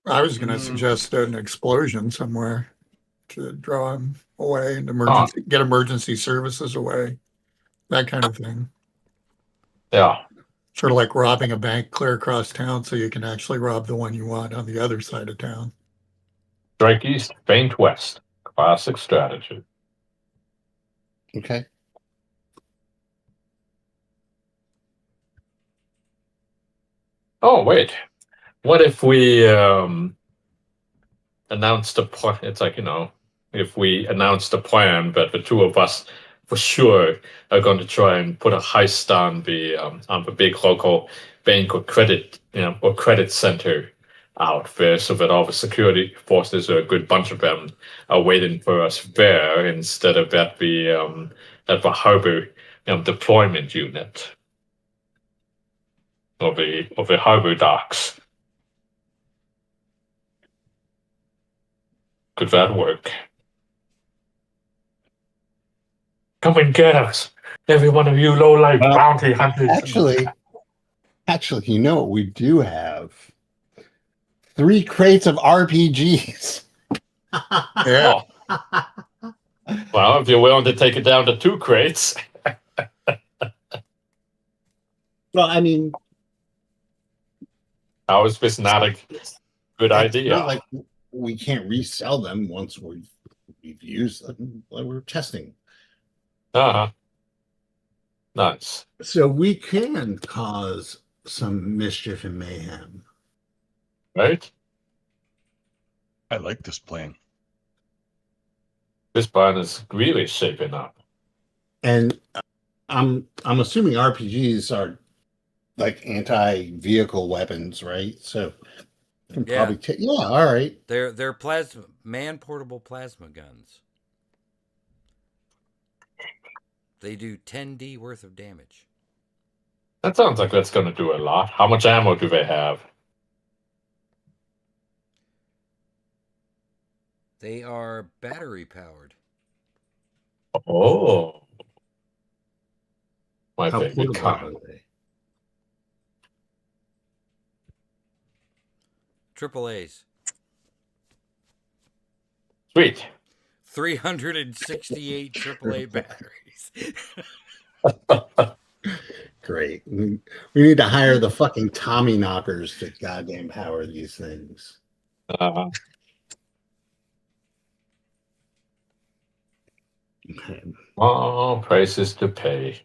I was going to suggest an explosion somewhere to draw them away and get emergency services away, that kind of thing. yeah. Sort of like robbing a bank clear across town so you can actually rob the one you want on the other side of town. Strike east, feint west. Classic strategy. Okay. Oh, wait. What if we announced a plan? It's like, if we announced a plan, but the two of us for sure are going to try and put a heist on the big local bank or credit center out there, so that all the security forces, or a good bunch of them, are waiting for us there instead of at the harbor deployment unit, or the harbor docks. Could that work? Come and get us, every one of you low-life bounty hunters. Actually, you know what we do have? 3 crates of RPGs. Yeah. Oh. Well, if you're willing to take it down to 2 crates. Well, I mean, how is this not a good idea? Not like we can't resell them once we've used them. Like we're testing. Uh-huh. Nice. So we can cause some mischief and mayhem. Right? I like this plan. This plan is really shaping up. And I'm assuming RPGs are like anti-vehicle weapons, right? So can probably take. Yeah, all right. They're man-portable plasma guns. They do 10d worth of damage. That sounds like that's going to do a lot. How much ammo do they have? They are battery powered. Oh. My How favorite portable are kind. they? AAAs. Sweet. 368 AAA batteries. Great. We need to hire the fucking Tommy knockers to goddamn power these things. Okay. Oh, prices to pay.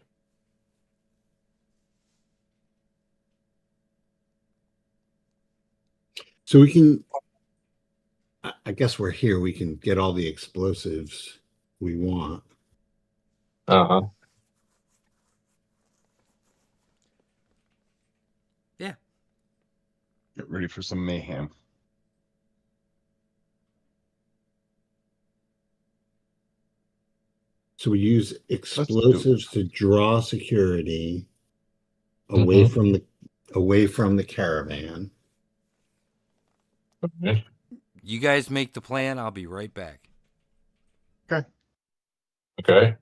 So we can, I guess we're here. We can get all the explosives we want. Uh-huh. Yeah. Get ready for some mayhem. So we use explosives to draw security away Mhm. from the caravan. Okay. You guys make the plan. I'll be right back. Okay.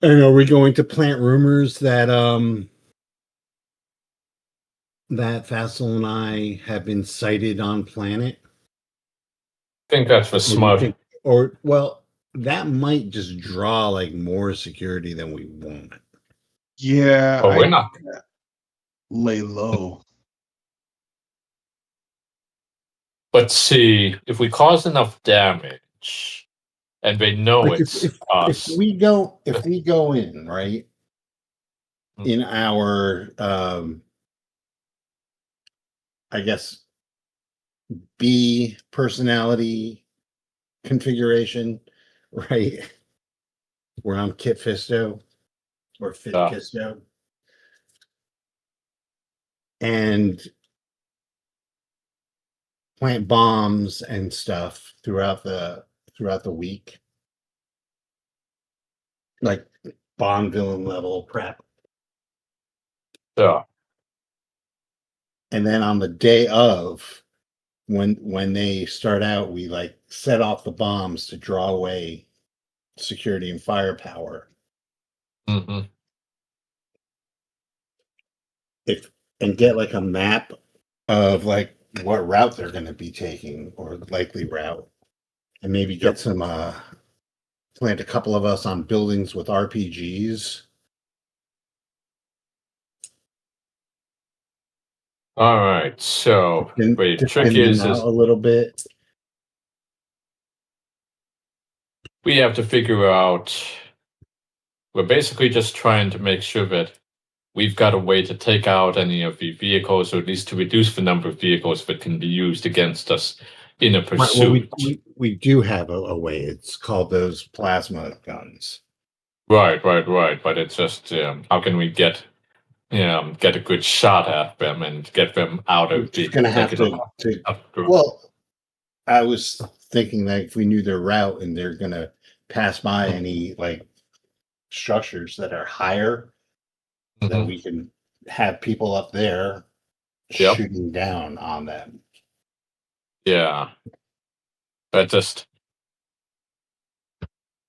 And are we going to plant rumors that that Vassal and I have been sighted on planet? I think that's the Or do you smart. think, or well, that might just draw like more security than we want. Yeah, But we're I not. lay low. But see, if we cause enough damage, and they know Like it's if us. we go in, right, in our I guess B personality configuration, right? Where I'm Kit Fisto or Fit Kisto. And plant bombs and stuff throughout the week. Like Bond villain level prep. Yeah. And then on the day of, when they start out, we like set off the bombs to draw away security and firepower. Mm-hmm. And get like a map of like what route they're going to be taking or likely route, and maybe get some plant a couple of us on buildings with RPGs. All right. So the To trick thin them is out a little bit. we have to figure out. We're basically just trying to make sure that we've got a way to take out any of the vehicles, or at least to reduce the number of vehicles that can be used against us in a Right, well, pursuit. we do have a way. It's called those plasma guns. Right. But it's just how can we get a good shot at them and get them out We're of the just going to have well, I was thinking that if we knew their route and they're going to pass by any like structures that are higher, that we can have people up there shooting down on them. Yeah. But just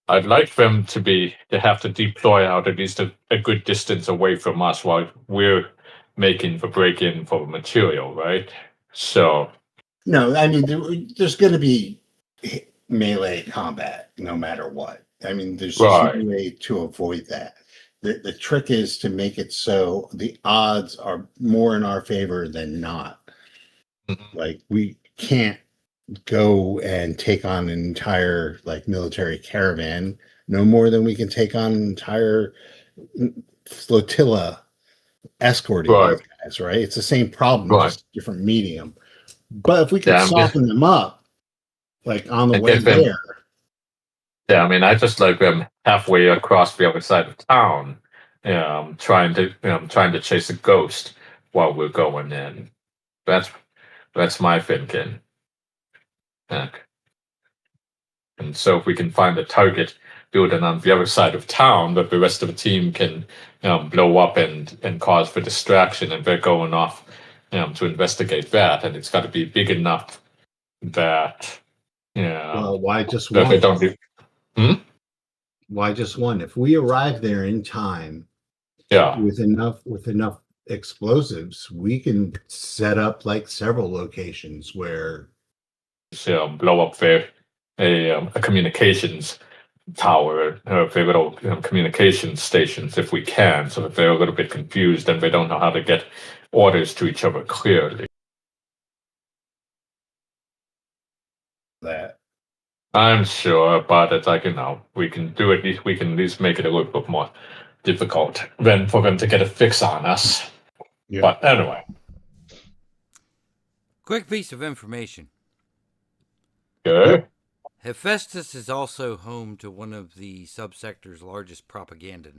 I'd like them to have to deploy out at least a good distance away from us while we're making the break-in for material, right? So No, I mean there's going to be melee combat no matter what. I mean, there's just no way to avoid that. The trick is to make it so the odds are more in our favor than not. Like we can't go and take on an entire like military caravan no more than we can take on an entire flotilla escorting these guys, right? It's the same problem, just different medium. But if we can soften them up, like on the way there. Yeah, I mean, I just like them halfway across the other side of town, trying to chase a ghost while we're going in. That's my thinking. And so if we can find a target building on the other side of town that the rest of the team can blow up and cause for distraction, and they're going off to investigate that, and it's got to be big enough that well, why just that one? they don't do. Why just one? If we arrive there in time, with enough explosives, we can set up like several locations where blow up a communications tower or little communication stations if we can, so that they're a little bit confused and they don't know how to get orders to each other clearly. That I'm sure, but it's like, we can do it. We can at least make it a little bit more difficult than for them to get a fix on us. Yeah. But anyway. Quick piece of information. Okay. Hephaestus is also home to one of the subsector's largest propaganda